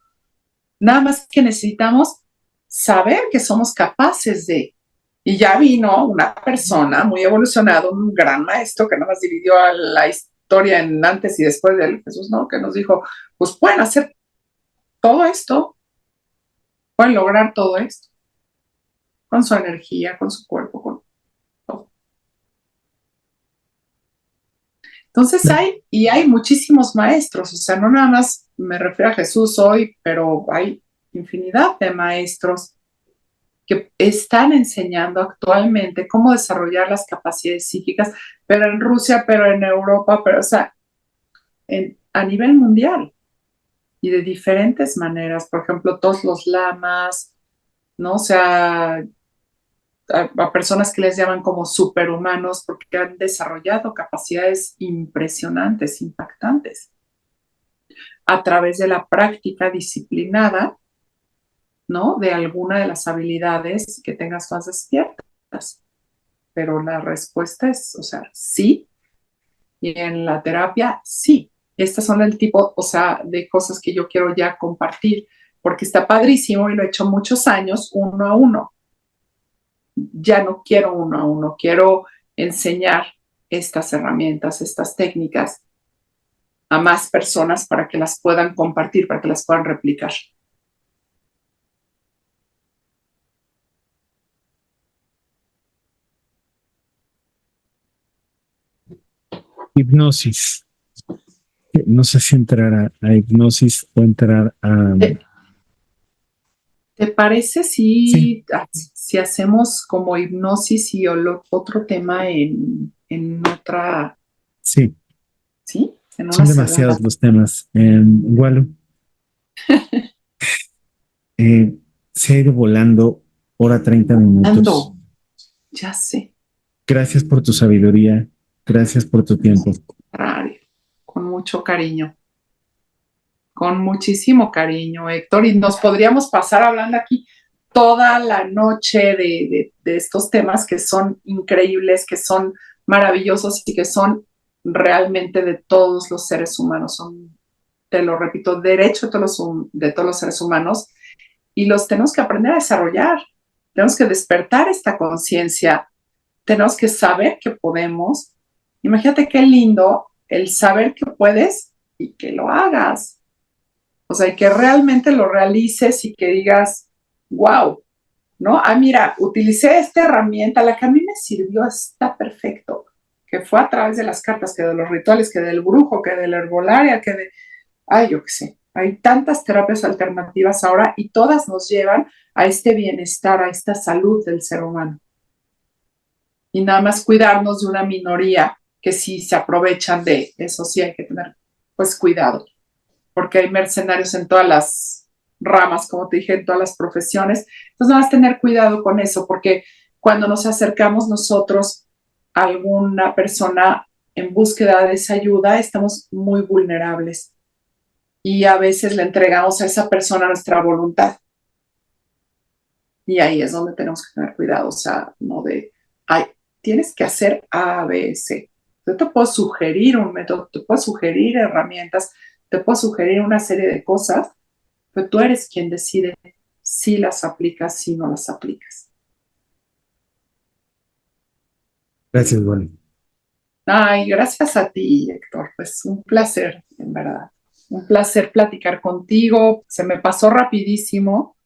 Nada más que necesitamos saber que somos capaces de. Y ya vino una persona muy evolucionada, un gran maestro que nada más dividió a la historia en antes y después de él, Jesús, ¿no? Que nos dijo, pues pueden hacer todo esto, pueden lograr todo esto, con su energía, con su cuerpo, con todo. Entonces hay muchísimos maestros, o sea, no nada más me refiero a Jesús hoy, pero hay infinidad de maestros que están enseñando actualmente cómo desarrollar las capacidades psíquicas, pero en Rusia, pero en Europa, pero o sea, a nivel mundial y de diferentes maneras. Por ejemplo, todos los lamas, ¿no? O sea, a personas que les llaman como superhumanos porque han desarrollado capacidades impresionantes, impactantes, a través de la práctica disciplinada, ¿no? De alguna de las habilidades que tengas más despiertas. Pero la respuesta es, o sea, sí. Y en la terapia, sí. Estas son el tipo, o sea, de cosas que yo quiero ya compartir, porque está padrísimo y lo he hecho muchos años uno a uno. Ya no quiero uno a uno, quiero enseñar estas herramientas, estas técnicas a más personas para que las puedan compartir, para que las puedan replicar. Hipnosis. No sé si entrar a hipnosis o entrar a... ¿Te parece Sí, si hacemos como hipnosis y otro tema en otra, sí, ¿sí? En una son demasiados segunda. los temas. Igual, se ha ido volando hora 30 minutos. Ando, ya sé, Gracias por tu sabiduría, gracias por tu tiempo. con mucho cariño, con muchísimo cariño, Héctor, y nos podríamos pasar hablando aquí toda la noche de estos temas que son increíbles, que son maravillosos y que son realmente de todos los seres humanos, son, te lo repito, derecho de todos los seres humanos y los tenemos que aprender a desarrollar, tenemos que despertar esta conciencia, tenemos que saber que podemos Imagínate qué lindo el saber que puedes y que lo hagas. O sea, y que realmente lo realices y que digas, wow, ¿no? Ah, mira, utilicé esta herramienta, la que a mí me sirvió está perfecto, que fue a través de las cartas, que de los rituales, que del brujo, que de la herbolaria, que de, ay, yo qué sé, hay tantas terapias alternativas ahora y todas nos llevan a este bienestar, a esta salud del ser humano. Y nada más cuidarnos de una minoría que sí se aprovechan de eso, sí hay que tener pues cuidado, porque hay mercenarios en todas las ramas, como te dije, en todas las profesiones. Entonces, nada más tener cuidado con eso, porque cuando nos acercamos nosotros a alguna persona en búsqueda de esa ayuda, estamos muy vulnerables y a veces le entregamos a esa persona nuestra voluntad. Y ahí es donde tenemos que tener cuidado, o sea, no de, ay, tienes que hacer A, B, C. Yo te puedo sugerir un método, te puedo sugerir herramientas, te puedo sugerir una serie de cosas, pero tú eres quien decide si las aplicas, si no las aplicas. Gracias, Bonnie. Ay, gracias a ti, Héctor. Pues un placer, en verdad. Un placer platicar contigo. Se me pasó rapidísimo